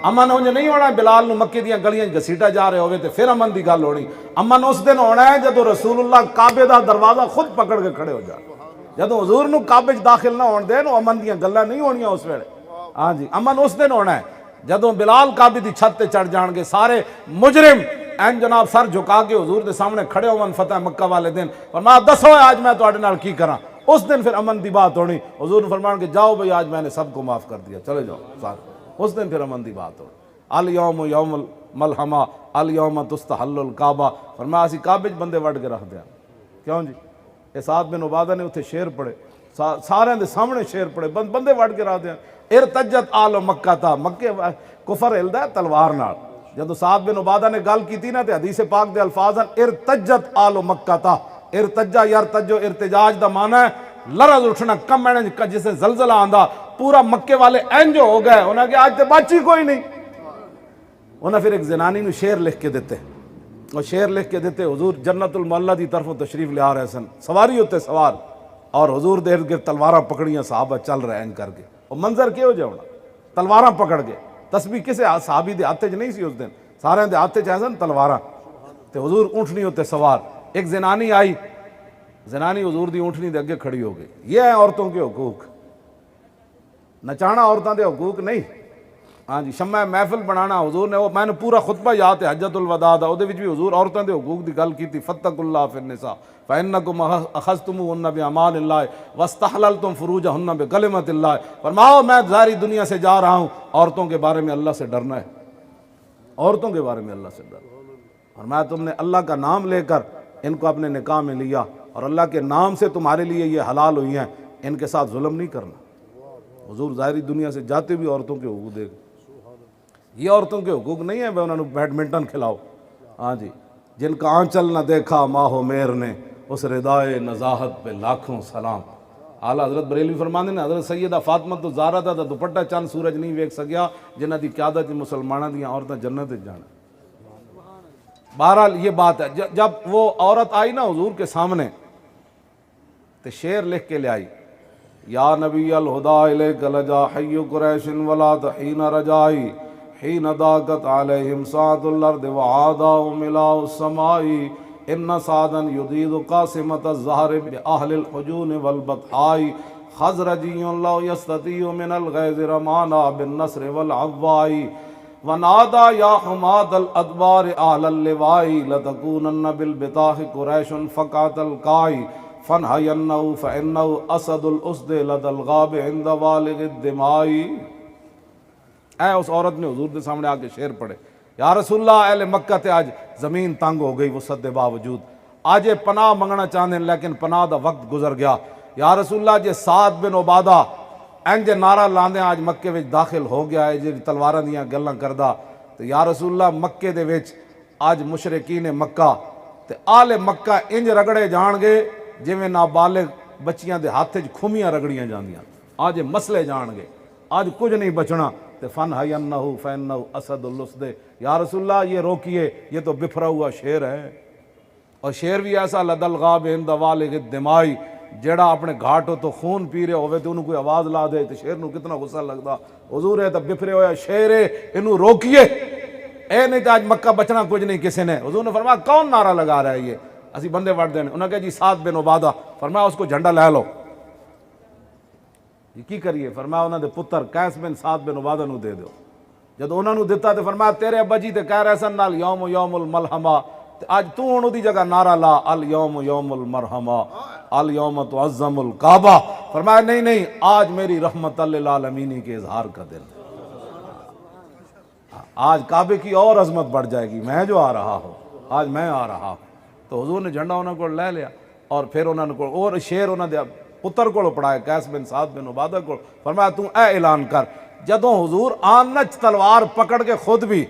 امن انج نہیں ہونا بلال نو مکے دیاں گلیاں گھسیٹا جا رہے ہوئے تے پھر امن دی گل ہونی، امن اس دن ہونا ہے جدوں رسول اللہ کعبے دا دروازہ خود پکڑ کے کھڑے ہو جان، جدوں حضور نو کعبے چ داخل نہ ہون دین امن دیاں گلاں نہیں ہونیاں اس ویلے، ہاں جی امن اس دن ہونا ہے جدوں بلال کعبے دی چھت تے چڑھ جان گے، سارے مجرم این جناب سر جھکا کے حضور دے سامنے کھڑے ہون فتح مکہ والے دن، فرمایا دسو آج میں تواڈے نال کی کراں، اس دن پھر امن دی بات ہونی، حضور نے فرمایا کہ جاؤ بھئی آج میں نے سب کو معاف کر دیا، چلے جاؤ سارے، اس دن پھر امن دی بات ہونی، الیوم یوم الملحمہ الیوم تستحل الکعبہ، فرمایا اسی کعبے چ بندے وڈ کے رکھ دیا، کیوں جی یہ سعد بن عبادہ نے اتنے شعر پڑھے، سارے دے سامنے شعر پڑھے، بندے وڈ کے رکھ دیا، ارتجت آل مکہ تھا، مکے کفر ہلدا ہے تلوار نال، جدو سعد بن عبادہ نے گل کی تھی نا تے حدیث پاک دے الفاظ ہیں ارتجت آل مکہ تھا، ارتجا یرتجو ارتجاج دا معنی ہے لرز اٹھنا کم اینج جسے زلزلہ آندا، پورا مکے والے اینج ہو گئے، انہاں کہ آج تے بچی کوئی نہیں، انہاں پھر ایک زنانی نو شعر لکھ کے دیتے، اور شعر لکھ کے دیتے حضور جنت المعلیٰ دی طرفوں تشریف لے آ رہے سن، سواری ہوتے سوار، اور حضور دے ارد گرد تلواراں پکڑیاں، صحابہ چل رہے ہیں کر کے، اور منظر کیا ہو جاؤنا تلواراں پکڑ کے، تسبیح کسے صحابی دے ہاتھ چ نہیں سی اس دن، سارے دے ہاتھ چ سن تلواراں، تے حضور اونٹنی ہوتے سوار، ایک زنانی آئی، زنانی حضور دی اونٹنی دے اگے کھڑی ہو گئی۔ یہ ہیں عورتوں کے حقوق، نچانا عورتوں دے حقوق نہیں، ہاں جی شمع محفل بنانا حضور نے، وہ میں نے پورا خطبہ یاد ہے حجۃ الوداع دا، وہ بھی حضور عورتوں دے حقوق دی گل کیتی، فاتقوا اللہ فی النساء فإنکم اخذتموہن بأمان اللہ واستحللتم فروجہن بکلمۃ اللہ، فرماؤ میں ساری دنیا سے جا رہا ہوں، عورتوں کے بارے میں اللہ سے ڈرنا ہے، عورتوں کے بارے میں اللہ سے ڈرنا، فرمایا تم نے اللہ کا نام لے کر ان کو اپنے نکاح میں لیا، اور اللہ کے نام سے تمہارے لیے یہ حلال ہوئی ہیں، ان کے ساتھ ظلم نہیں کرنا۔ حضور ظاہری دنیا سے جاتے بھی عورتوں کے حقوق دے گئے، یہ عورتوں کے حقوق نہیں ہیں بھائی انہوں نے بیڈمنٹن کھلاؤ، ہاں جی جن کا آنچل نہ دیکھا ماہ و میر نے، اس ردائے نزاہت پہ لاکھوں سلام۔ اعلیٰ حضرت بریلوی فرماندے نے حضرت سیدہ فاطمہ تو زہرا دا دوپٹہ چند سورج نہیں ویکھ سکیا جنہ دی قیادت مسلمانہ دیاں عورتیں جنت جانا۔ بہرحال یہ بات ہے، جب وہ عورت آئی نا حضور کے سامنے تو شعر لکھ کے لے آئی، یا نبی الہدا الیک لجا حی قریش ولا تحین رجائی، حین ضاقت علیہم سعۃ الارض وعادا ملاء السماء، ان سعدا یضید قاسمۃ الزہر باہل الحجون والبطحاء، خزرجی لا یستطیع من الغیظ رمانا بالنصر والعواء، ونادا یا حماد الادبار اہل اللواء، لتکونن بالبطاح قریش فقعت القائی، فانہینہ فانہ اسد الاسد لدى الغاب عند والغ الدماء۔ اے اس عورت نے حضور کے سامنے آ کے شعر پڑھے، یا رسول اللہ اہل مکہ تے آج زمین تنگ ہو گئی وسعت دے باوجود، آج یہ پناہ منگنا چاہتے ہیں لیکن پناہ دا وقت گزر گیا، یا رسول اللہ جے سعد بن عبادہ اینج نعرہ لاندے آج مکے وچ داخل ہو گیا ہے جی تلواراں دیاں گلاں کردا، تو یا رسول اللہ مکے دے وچ آج مشرکین مکہ تے آل مکہ انج رگڑے جان گے جویں نابالغ بچیاں دے ہاتھ وچ کھومیاں رگڑیاں جاندیاں، آج مسئلے جان گے، آج کچھ نہیں بچنا، تے فَانْحَيَنَّهُ فَإِنَّهُ أَسَدُ الْأُسْدِ، یا رسول اللہ یہ روکیے، یہ تو بفرا ہوا شعر ہے، اور شعر بھی ایسا لدى الغاب عند والغ الدماء، جیڑا اپنے گھاٹو تو خون پی رہے ہوئے تو انہوں کوئی آواز لا دے تو شعر نو کتنا غصہ لگدا، حضور ہے تو بفرے ہویا شعر ہے، انہوں روکیے، اے نہیں تو آج مکہ بچنا کچھ نہیں کسی نے۔ حضور نے فرمایا کون نعرہ لگا رہا ہے یہ، اسی بندے وٹ دینے، انہوں نے کہا جی سعد بن عبادہ، فرمایا اس کو جھنڈا لے لو، یہ کی کریے، فرمایا انہوں نے پتر قیس بن سعد بن عبادہ نو دے دو، جب انہوں نے دیتا تو فرمایا تیرے ابا جی تے کہہ رہے سن نال یوم یوم الملحمہ، آج تو انہوں دی جگہ نعرہ لا الیوم یوم المرحمہ الیوم تعظم الکعبہ، فرمایا نہیں نہیں آج میری رحمت للعالمین کے اظہار کا دن، آج کعبے کی اور عظمت بڑھ جائے گی، میں جو آ رہا ہوں، آج میں آ رہا ہوں۔ تو حضور نے جھنڈا انہوں کو لے لیا، اور پھر انہوں نے اور شعر انہوں نے پتر کو پڑھایا قیس بن سعد بن عبادہ کو، فرمایا تو اے اعلان کر، جدوں حضور آنچ تلوار پکڑ کے خود بھی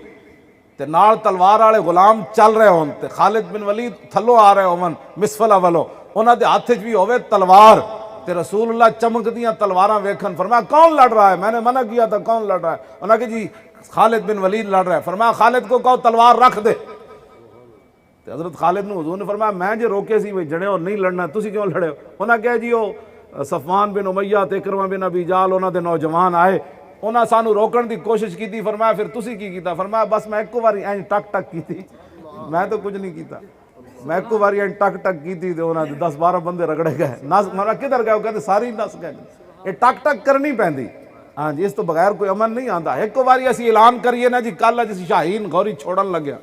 تے نال تلوار والے غلام چل رہے ہون تے خالد بن ولید تھلو آ رہے ہون مسفلا والو، انہاں دے ہاتھ وچ بھی ہوے تلوار تے رسول اللہ چمکدیاں تلواراں ویکھن، فرمایا کون لڑ رہا ہے، میں نے منع کیا تھا کون لڑ رہا ہے، انہوں نے کہا جی خالد بن ولید لڑ رہا ہے، فرمایا خالد کو کہو تلوار رکھ دے، تے حضرت خالد نے حضور نے فرمایا میں جے روکے سی بھئی جڑے ہو نہیں لڑنا تسی کیوں لڑے ہو، انہاں کہا جی وہ صفوان بن امیہ تے اکرمہ بن ابی جہل انہاں دے نوجوان آئے، انہاں سانو روکن دی کوشش کی تھی، فرمایا پھر تسی کی کیتا، فرمایا بس میں ایک واری اینج ٹک ٹک کی تھی، میں تو کچھ نہیں کیتا، میں ایک واری اینج ٹک ٹک کی تھی، انہاں دے 10-12 بندے رگڑے گئے، میں کدھر گئے، وہ کہتے ساری نس گئے، یہ ٹک ٹک کرنی پیندی، ہاں جی اس تو بغیر کوئی امن نہیں آندا، ایک واری اسی اعلان کریے نا جی کل اسی شاہین غوری چھوڑن لگیا،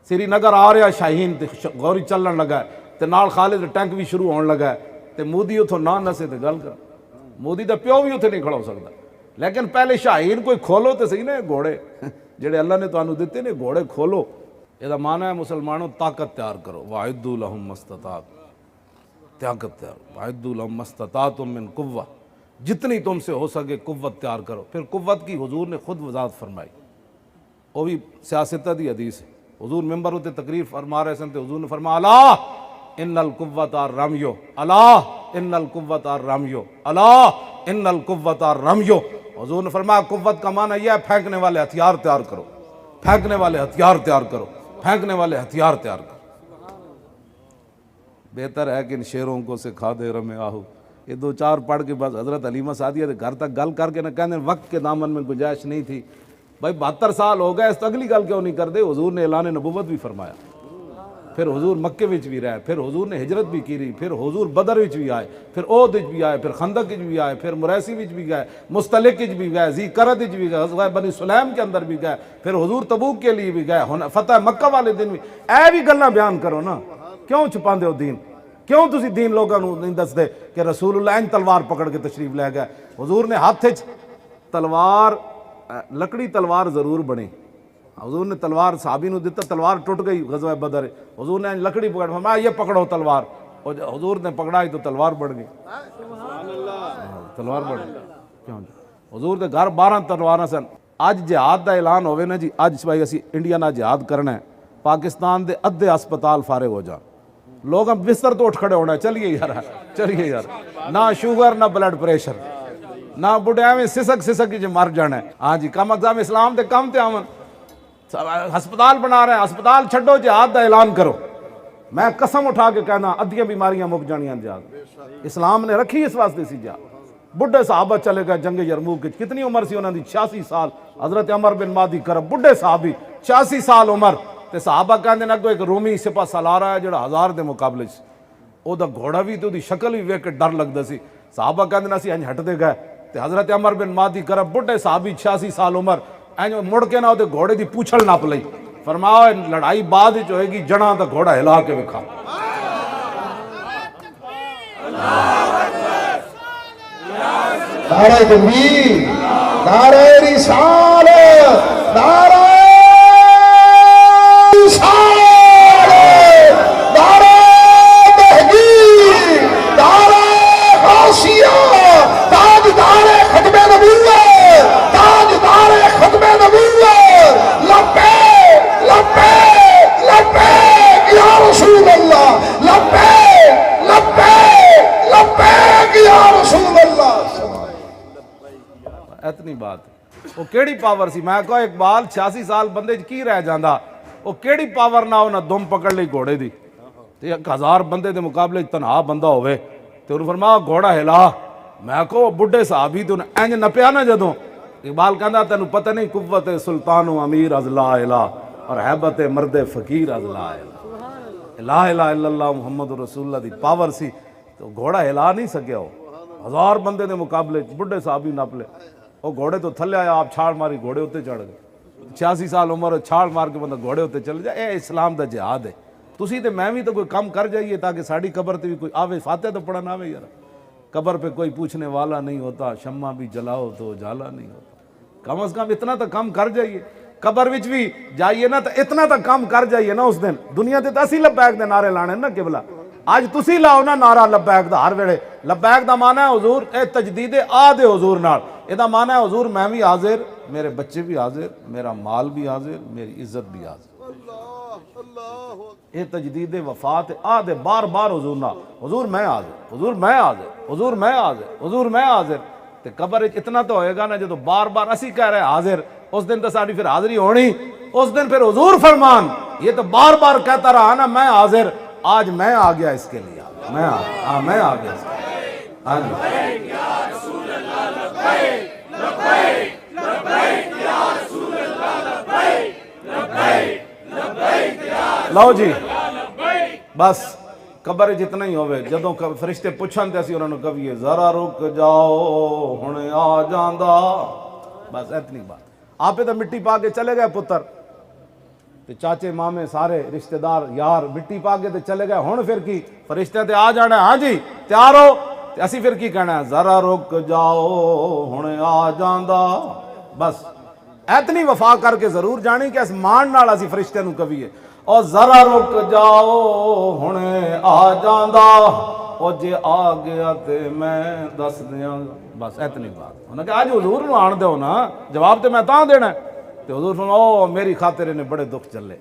سری نگر آ رہا شاہین تے غوری چلن لگا تے نال خالد ٹینک بھی شروع ہون لگا تے مودی اتھوں نہ نسے تے گل کر، مودی دا پیو بھی اتھے نہیں کھڑا ہو سکتا، لیکن پہلے شاہین کوئی کھولو تے صحیح نا گھوڑے جڑے اللہ نے تانوں دتے نے گھوڑے کھولو، یہ دا معنی ہے مسلمانوں طاقت تیار کرو، وَأَعِدُّوا لَهُم مَّا اسْتَطَعْتُم، طاقت تیار، وَأَعِدُّوا لَهُم مَّا اسْتَطَعْتُم مِّن قُوَّةٍ، جتنی تم سے ہو سکے قوت تیار کرو، پھر قوت کی حضور نے خود وضاحت فرمائی، وہ بھی سیاستہ دی حدیث ہے، حضور ممبر ہوتے تقریر فرما رہے سن تے حضور نے فرمایا الا ان القوۃ الرمیو، الا ان القوۃ الرمیو، الا ان القوۃ الرمیو، حضور نے فرمایا قوت کا معنی یہ ہے پھینکنے والے ہتھیار تیار کرو، پھینکنے والے ہتھیار تیار کرو، پھینکنے والے ہتھیار تیار کر. بہتر ہے کہ ان شیروں کو سکھا دے رمے آہو. یہ دو چار پڑھ کے بس حضرت حلیمہ سعدیہ کے گھر تک گل کر کے نہ کہنے وقت کے دامن میں گنجائش نہیں تھی. بھائی 72 سال ہو گئے اس تو اگلی گل کیوں نہیں کر دے. حضور نے اعلان نبوت بھی فرمایا, پھر حضور مکے وچ بھی رہے, پھر حضور نے ہجرت بھی کی, پھر حضور بدر وچ بھی آئے, پھر احد وچ بھی آئے, پھر خندق وچ بھی آئے, پھر مریسی وچ بھی گئے, مستلق وچ بھی گئے, ذی قرد وچ بھی گئے, غزوہ بنی سلیم کے اندر بھی گئے, پھر حضور تبوک کے لیے بھی گئے, فتح مکہ والے دن بھی. اے بھی گلاں بیان کرو نا, کیوں چھپاندے ہو دین؟ کیوں تسی دین لوگاں نوں نہیں دس دے کہ رسول اللہ ان تلوار پکڑ کے تشریف لے گئے. حضور نے ہاتھ وچ تلوار, لکڑی تلوار ضرور بنی. حضور نے تلوار صحابی نو دیتا, تلوار ٹوٹ گئی غزوہ بدر, حضور نے لکڑی پکڑ فرمایا یہ پکڑو تلوار, اور حضور نے پکڑائی تو تلوار بڑھ گئی. تلوار بڑھ گئی کیوں؟ حضور دے گھر 12 تلواراں سن. اج جہاد دا اعلان ہوئے نا جی, اج بھائی اسی انڈیا نال جہاد کرنا ہے, پاکستان دے ادھے ہسپتال فارغ ہو جان, لوگ ہم بستر تو اٹھ کھڑے ہونا ہے, چلیے یار چلیے یار, نہ شوگر نہ بلڈ پریشر نہ بڑھیا میں سسک جو مر جانا ہے. ہاں جی کم اقدام اسلام دے کم تے آمن, ہسپتال بنا رہے ہیں, ہسپتال چھڈو جہاد دا اعلان کرو. میں قسم اٹھا کے کہنا ادھیاں بیماریاں مک جانیاں جہاد. اسلام نے رکھی اس واسطے سی جہاد. بڈھے صحابہ چلے گئے جنگ یرموک, کتنی عمر سی انہوں دی؟ 86 سال. حضرت عمر بن مادی کرب بڈھے صحابی 86 سال عمر, تے صحابہ کہندے نے کہ ایک رومی سپاہ سالار ہے جڑا 1000 دے مقابلے چ, او دا گھوڑا بھی تے دی شکل بھی ویکھ کے ڈر لگدا سی. صحابہ کہندے نے اسی انج ہٹ دے گئے, تے حضرت عمر بن مادی کرب بڈھے صحابی 86 سال عمر انج مڑ کے نہ او گھوڑے دی پوچھل نپ لئی, فرمایا لڑائی بعد وچ ہوئے گی, جڑاں دا گھوڑا ہلا کے وکھا. نعرہ تکبیر, نعرہ رسالت, نعرہ رسالت, نعرہ تحقیق, نعرہ غوثیہ, تاجدار ختم نبوت, تاجدار ختم نبوت, لبیک لبیک لبیک یا رسول اللہ, لبیک لبیک لبیک یا رسول اللہ. اتنی بات وہ کیڑی پاور سی. میں کہا اقبال 86 سال بندے کی رہ جاندہ, وہ کیڑی پاور نہ ہونا دم پکڑ لی گھوڑے دی, 1000 بندے دے مقابلے تنہا بندہ ہوئے, تو انہوں فرمایا گھوڑا ہلا. میں کہا بڈھے صحابی تو انج نپیا نہ جدوں. اقبال کہندا تینوں پتہ نہیں قوت سلطان و امیر از لا الہ, اور حیبت مرد فقیر از لا الہ. لا الہ الا اللہ محمد رسول اللہ دی پاور سی, تو گھوڑا ہلا نہیں سکیا. ہو 1000 بندے دے مقابلے بڈھے صحابی نپ لے. وہ گھوڑے تو تھلے آیا, آپ چھاڑ ماری گھوڑے ہوتے چڑھ گئے. 86 سال عمر, چھاڑ مار کے بندہ گھوڑے ہوتے چل جائے. اے اسلام دا جہاد ہے. تسی تے میں بھی تو کوئی کم کر جائیے تاکہ ساڑی قبر تے بھی کوئی آوے, فاتحہ تو پڑھنا آوے یار. قبر پہ کوئی پوچھنے والا نہیں ہوتا, شمع بھی جلاؤ تو جالا نہیں ہوتا. کم از کم اتنا تو کم کر جائیے. قبر وچ بھی جائیے نا تو اتنا تو کم کر جائیے نا. اس دن دنیا تے اسی لبیک دے نعرے لانے نا قبلہ. آج تسی لاؤ نا نعرہ لبیک دا ہر ویلے. لبیک دا معنی ہے حضور اے تجدید آد حضور نال. اے دا معنی ہے حضور میں بھی حاضر, میرے بچے بھی حاضر, میرا مال بھی حاضر, میری عزت بھی حاضر. اے تجدید وفات آد بار بار حضور نال. حضور میں حاضر, حضور میں حاضر, حضور میں حاضر, حضور میں حاضر. تے قبر اتنا تو ہوئے گا نا جدو بار بار اسی کہہ رہے حاضر, اس دن تو ساری پھر حاضری ہونی. اس دن پھر حضور فرمان, یہ تو بار بار کہتا رہا نا میں حاضر, آج میں آ گیا اس کے لیے. میں آ گیا اس کے لیے. ہاں جی لو جی بس قبر جتنا ہی ہوئے. جدوں فرشتے پوچھن تے اسی انہوں نے کہیے ذرا رک جاؤ ہن آ جاندا. بس اتنی بات. آپ تو مٹی پا کے چلے گئے پتر, تے چاچے مامے سارے رشتہ دار یار مٹی پا کے تے چلے گئے. ہن پھر کی فرشتے تے آ جانا ہے, ہاں جی تیار ہو, تے اسی پھر کی کہنا ہے ذرا رک جاؤ ہن آ جاندا. بس اتنی وفا کر کے ضرور جانی کہ اس مان نال اسی فرشتے نوں کہیے اور ذرا رک جاؤ ہن آ جاندا, اور جے آ گیا تے میں دس دیاں گا. بس اتنی بات. انہوں نے کہا آج حضور نوں آن دیو نا, جواب تے میں تاں دینا ہے. تے حضور فرمایا او میری خاطر نے بڑے دکھ چلے,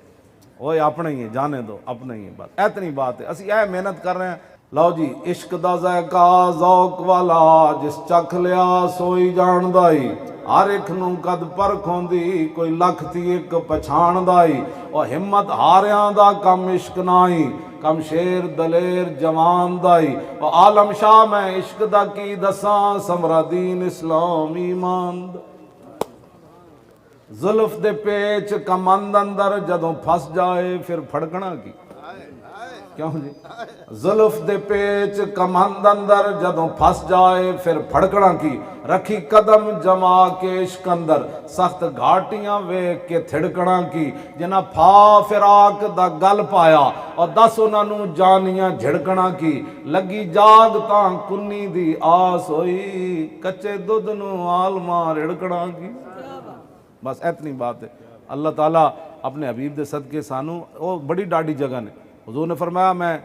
اوے اپنے ہی جانے دو, اپنے ہی. بس اتنی بات ہے. اسی اے محنت کر رہے ہیں ਲਓ ਜੀ, ਇਸ਼ਕ ਦਾ ਜ਼ਾਇਕਾ ਜ਼ੌਕ ਵਾਲਾ ਜਿਸ ਚੱਖ ਲਿਆ ਸੋਈ ਜਾਣਦਾ ਈ, ਹਰ ਇੱਕ ਨੂੰ ਕਦ ਪਰਖ ਹੁੰਦੀ ਕੋਈ ਲੱਖ ਤੀ ਇੱਕ ਪਛਾਣਦਾ ਈ। ਉਹ ਹਿੰਮਤ ਹਾਰਿਆਂ ਦਾ ਕੰਮ ਇਸ਼ਕ ਨਾਈ, ਕੰਮ ਸ਼ੇਰ ਦਲੇਰ ਜਵਾਨ ਦਾ ਈ। ਉਹ ਆਲਮ ਸ਼ਾਹ ਮੈਂ ਇਸ਼ਕ ਦਾ ਕੀ ਦੱਸਾਂ, ਸਮਰਾ ਦੀਨ ਇਸਲਾਮ ਈਮਾਨ ਦਾ। ਜ਼ੁਲਫ ਦੇ ਪੇਚ ਕਮੰਦ ਅੰਦਰ ਜਦੋਂ ਫਸ ਜਾਏ ਫਿਰ ਫੜਕਣਾ ਕੀ, ਕਿਉਂ ਜੀ? ਜ਼ੁਲਫ ਦੇ ਪੇਚ ਕਮੰਦ ਅੰਦਰ ਜਦੋਂ ਫਸ ਜਾਏ ਫਿਰ ਫੜਕਣਾ ਕੀ, ਰੱਖੀ ਕਦਮ ਜਮਾ ਕੇ ਇਸ਼ਕ ਅੰਦਰ ਸਖਤ ਘਾਟੀਆਂ ਵੇਖ ਕੇ ਥਿੜਕਣਾ ਕੀ। ਜਿਨ੍ਹਾਂ ਫਾ ਫਿਰਾਕ ਦਾ ਗਲ ਪਾਇਆ ਔਰ ਦੱਸ ਉਹਨਾਂ ਨੂੰ ਜਾਨੀਆਂ ਝਿੜਕਣਾ ਕੀ। ਲੱਗੀ ਜਾਗ ਤਾਂ ਕੁੰਨੀ ਦੀ ਆਸ ਹੋਈ, ਕੱਚੇ ਦੁੱਧ ਨੂੰ ਆਲਮਾ ਰਿੜਕਣਾ ਕੀ। ਬਸ ਇਤਨੀ ਬਾਤ ਹੈ। اللہ تعالیٰ اپنے حبیب دے صدقے سانو وہ بڑی ڈاڈی جگہ نے. حضور نے فرمایا میں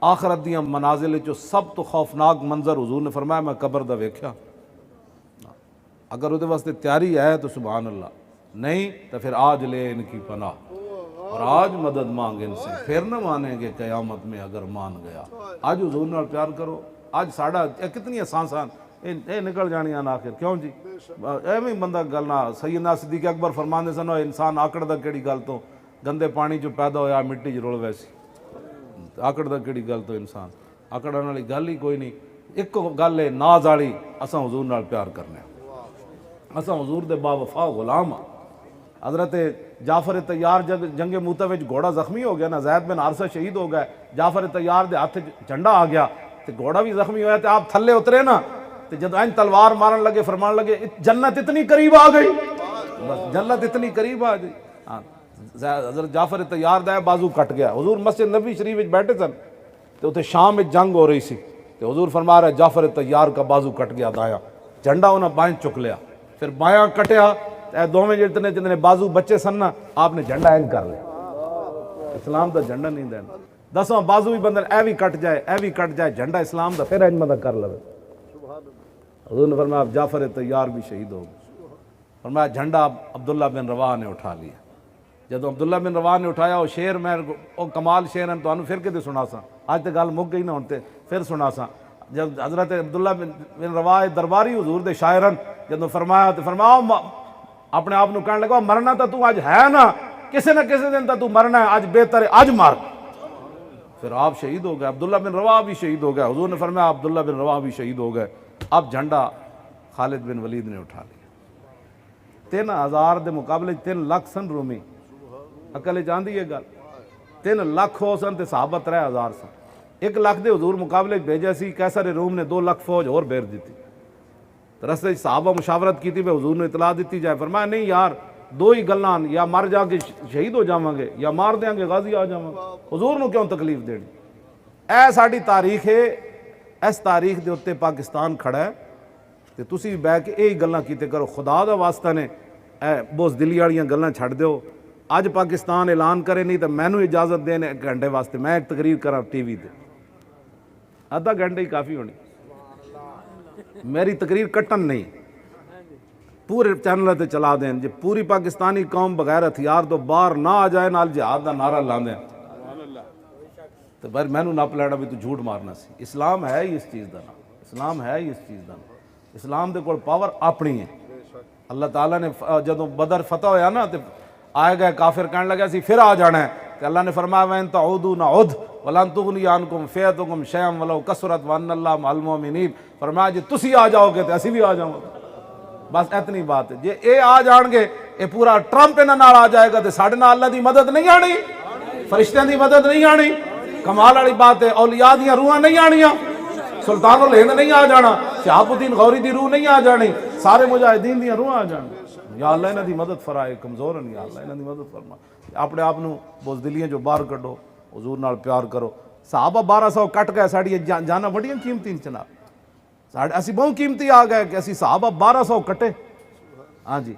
آخرت دیاں منازل جو سب تو خوفناک منظر حضور نے فرمایا میں قبر دا ویکھیا. اگر وہ واسطے تیاری ہے تو سبحان اللہ, نہیں تو پھر آج لے ان کی پناہ اور آج مدد مانگ ان سے, پھر نہ مانیں گے قیامت میں اگر مان گیا. آج حضور نال پیار کرو. آج ساڑا کتنی آسان اے نکل جانیاں آخر کیوں جی ایویں بندہ گل نہ. سیدنا صدیق اکبر فرماندے سن انسان آکڑ دا کیڑی گل تو گندے پانی جو پیدا ہویا مٹی چ رول ویسی, آکڑ دا کیڑی گل تو انسان آکڑن والی گل ہی کوئی نہیں. ایک گل ہے ناز والی, اساں حضور نال پیار کرنے, اساں حضور دے با وفا غلام ہاں. حضرت جعفر طیار جنگ موتا وچ گھوڑا زخمی ہو گیا نا, زید بن حارثہ شہید ہو گئے, جعفر طیار دے ہاتھ جھنڈا آ گیا تے گھوڑا بھی زخمی ہویا تے آپ تھلے اترے نا, تے جب این تلوار مارن لگے فرمان لگے جنت اتنی قریب آ گئی, بس جنت اتنی قریب آ گئی. حضرت جعفر طیار دا بازو کٹ گیا. حضور مسجد نبی شریف وچ بیٹھے سن تے اوتھے شام وچ جنگ ہو رہی سی تے حضور فرما رہے جعفر طیار کا بازو کٹ گیا دایاں, جھنڈا انہاں بائیں چک لیا, پھر بایاں کٹیا اے دوویں جتنے بازو بچے سن نا آپ نے جھنڈا اینج کر لیا. اسلام دا جھنڈا نہیں دینا, دسواں بازو بھی بندہ اے بھی کٹ جائے اے بھی کٹ جائے, جھنڈا اسلام دا پھر اینج بندہ کر لے. حضور نے فرمایا جعفر طیار بھی شہید ہو گئے. فرمایا جھنڈا عبداللہ بن رواحہ نے اٹھا لیا. جب عبداللہ بن رواحہ نے اٹھایا وہ شعر میں وہ کمال شعر ہیں تو پھر کدے سنا سا, آج تے گل مک گئی نہ ہوتے پھر سنا سا. جب حضرت عبداللہ بن رواحہ درباری حضور دے شاعرن جب فرمایا تو فرمایا اپنے آپ کہنے لگا مرنا تو آج ہے نا, کسی نہ کسی دن تو مرنا ہے, آج بہتر ہے آج مار. پھر آپ شہید ہو گئے, عبداللہ بن رواحہ بھی شہید ہو گئے. حضور نے فرمایا عبداللہ بن رواحہ بھی شہید ہو گئے. اب جھنڈا خالد بن ولید نے اٹھا لیا. 3000 دے مقابلے 3 لاکھ سن رومی, عقل جاندی ہے گل. 3 لاکھ ہو سن تے صحابہ 3000 سن. 1 لاکھ دے حضور مقابلے بھیجا سی, کیسر روم نے 2 لاکھ فوج اور بھیج دیتی. رستے صحابہ مشاورت کی تھی پہ حضور نے اطلاع دیتی جائے. فرمایا نہیں یار, 2 ہی گلان, یا مر جا کے شہید ہو جاواں گے یا مار دیاں گے غازی آ جاواں گے. حضور نو کیوں تکلیف دینی؟ اے ساڈی تاریخ ہے, اس تاریخ دے اوتے پاکستان کھڑا ہے تے تسی بھی بہ کے یہی گلاں کیتے کرو. خدا دا واسطہ نے اے بزدلی والیاں گلاں چھڈ دیو. اج پاکستان اعلان کرے نہیں تو مینوں اجازت دین 1 گھنٹے واسطے میں ایک تقریر کراں ٹی وی تے, آدھا گھنٹے ہی کافی ہونی. میری تقریر کٹن نہیں, پورے چینل تے چلا دیں. جی پوری پاکستانی قوم بغیر ہتھیار تو باہر نہ آ جائے, نال جہاد دا نعرہ لاندے تو بھائی مینوں نپ لینا بھی تو جھوٹ مارنا سی. اسلام ہے ہی اس چیز دا نام, اسلام ہے ہی اس چیز دا نام. اسلام دے کول پاور اپنی ہے. اللہ تعالیٰ نے جدوں بدر فتح ہویا نا تے آئے گئے کافر کہنے لگا سی پھر آ جانا ہے, کہ اللہ نے فرمایا وَإِن تَعُودُوا نَعُدْ وَلَن تُغْنِيَ عَنكُمْ فِئَتُكُمْ شَيْئًا وَلَوْ كَثُرَتْ وَأَنَّ اللَّهَ مَعَ الْمُؤْمِنِينَ. فرمایا جی تسی آ جاؤ گے تو اسی بھی آ جاؤں گے. بس اتنی بات ہے. جی اے آ جان گے اے پورا ٹرمپ انہاں نال آ جائے گا تو ساڈے نال اللہ دی مدد نہیں آنی, فرشتیاں دی مدد نہیں آنی. کمال والی بات ہے, اولیاء دیاں روحاں نہیں آنیاں, سلطان الہند نہیں آ جانا, شہاب الدین غوری دی روح نہیں آ جانی, سارے مجاہدین دیاں روحاں آ جان. یا اللہ انہاں دی مدد فرائے, کمزور ہیں یا اللہ انہاں دی مدد فرما. اپنے آپ نو بزدلیاں جو باہر کڈو, حضور نال پیار کرو. صحابہ 1200 کٹ گئے, ساڈی جاناں بڑیاں قیمتی جناب, ساڈے اسی بہت قیمتی آ گئے کہ اسی صحابہ 1200 کٹے. ہاں جی,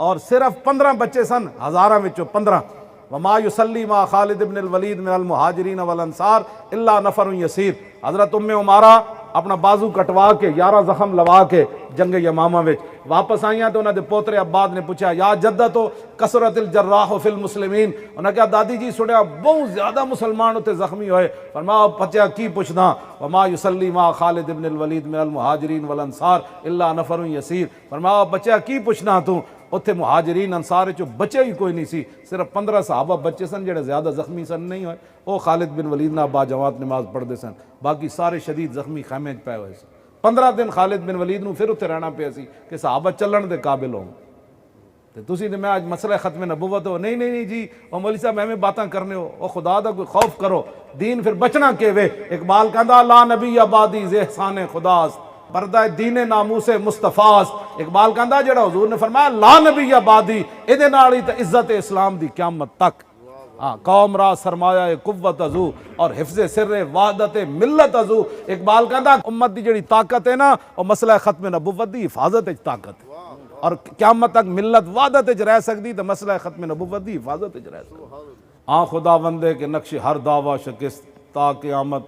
اور صرف 15 بچے سن ہزاراں وچوں 15. وما یصلی ما خالد بن الولید من المہاجرین والانصار الا نفر یسیر. حضرت ام عمارہ اپنا بازو کٹوا کے 11 زخم لوا کے جنگ یمامہ وچ واپس آئیاں تو انہاں دے پوترے عباد نے پوچھا یا جدتو کثرت الجراح فی المسلمین، انہاں نے کہا دادی جی سنیا بہت زیادہ مسلمان ہوتے زخمی ہوئے، فرمایا بچہ کی پوچھنا وما یصلی ما خالد ابن الولید من المہاجرین والانصار الا نفر یسیر، فرمایا بچہ کی پوچھنا تو اتھے مہاجرین انصار چو بچے ہی کوئی نہیں سی، صرف 15 صحابہ بچے سن جڑے زیادہ زخمی سن نہیں ہوئے، وہ خالد بن ولید نہ با جماعت نماز پڑھ دے سن، باقی سارے شدید زخمی خیمے پے ہوئے سن۔ 15 دن خالد بن ولید نو پھر اتھے رہنا پیا سی کہ صحابہ چلن دے قابل ہوں۔ تے تسی نے میں آج مسئلہ ختم نبوت ہو نہیں جی او مولوی صاحب میں باتاں کرنے ہو، او خدا دا کوئی خوف کرو، دین پھر بچنا کیوے۔ اقبال کہندا لا نبی آبادی ز احسان خداست، پردہ دین ناموس مصطفیٰ، اقبال کہندا جڑا حضور نے فرمایا لا نبی آبادی اے نال ہی تے عزت اسلام دی قیامت تک۔ قوم را سرمایہ قوت ازو اور حفظ سر وحدت ملت ازو، اقبال کہندا امت دی جڑی طاقت ہے نا وہ مسئلہ ختم نبوت دی حفاظت وچ طاقت ہے، اور قیامت تک ملت وحدت وچ رہ سکتی تے مسئلہ ختم نبوت دی حفاظت وچ رہ سکتی۔ خدا بندے کے نقش ہر دعویٰ شکست تا قیامت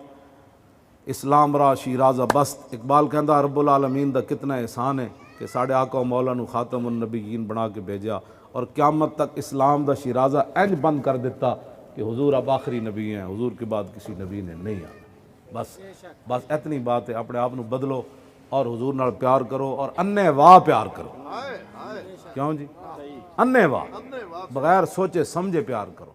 اسلام را شیرازہ بست، اقبال کہندا رب العالمین دا کتنا احسان ہے کہ ساڑھے آقا و مولا نو خاتم النبیین بنا کے بھیجا اور قیامت تک اسلام دا شیرازہ انج بند کر دیتا کہ حضور اب آخری نبی ہیں، حضور کے بعد کسی نبی نے نہیں آنا۔ بس اتنی بات ہے، اپنے آپ نو بدلو اور حضور نال پیار کرو اور انے واہ پیار کرو۔ کیوں جی؟ انے واہ، بغیر سوچے سمجھے پیار کرو۔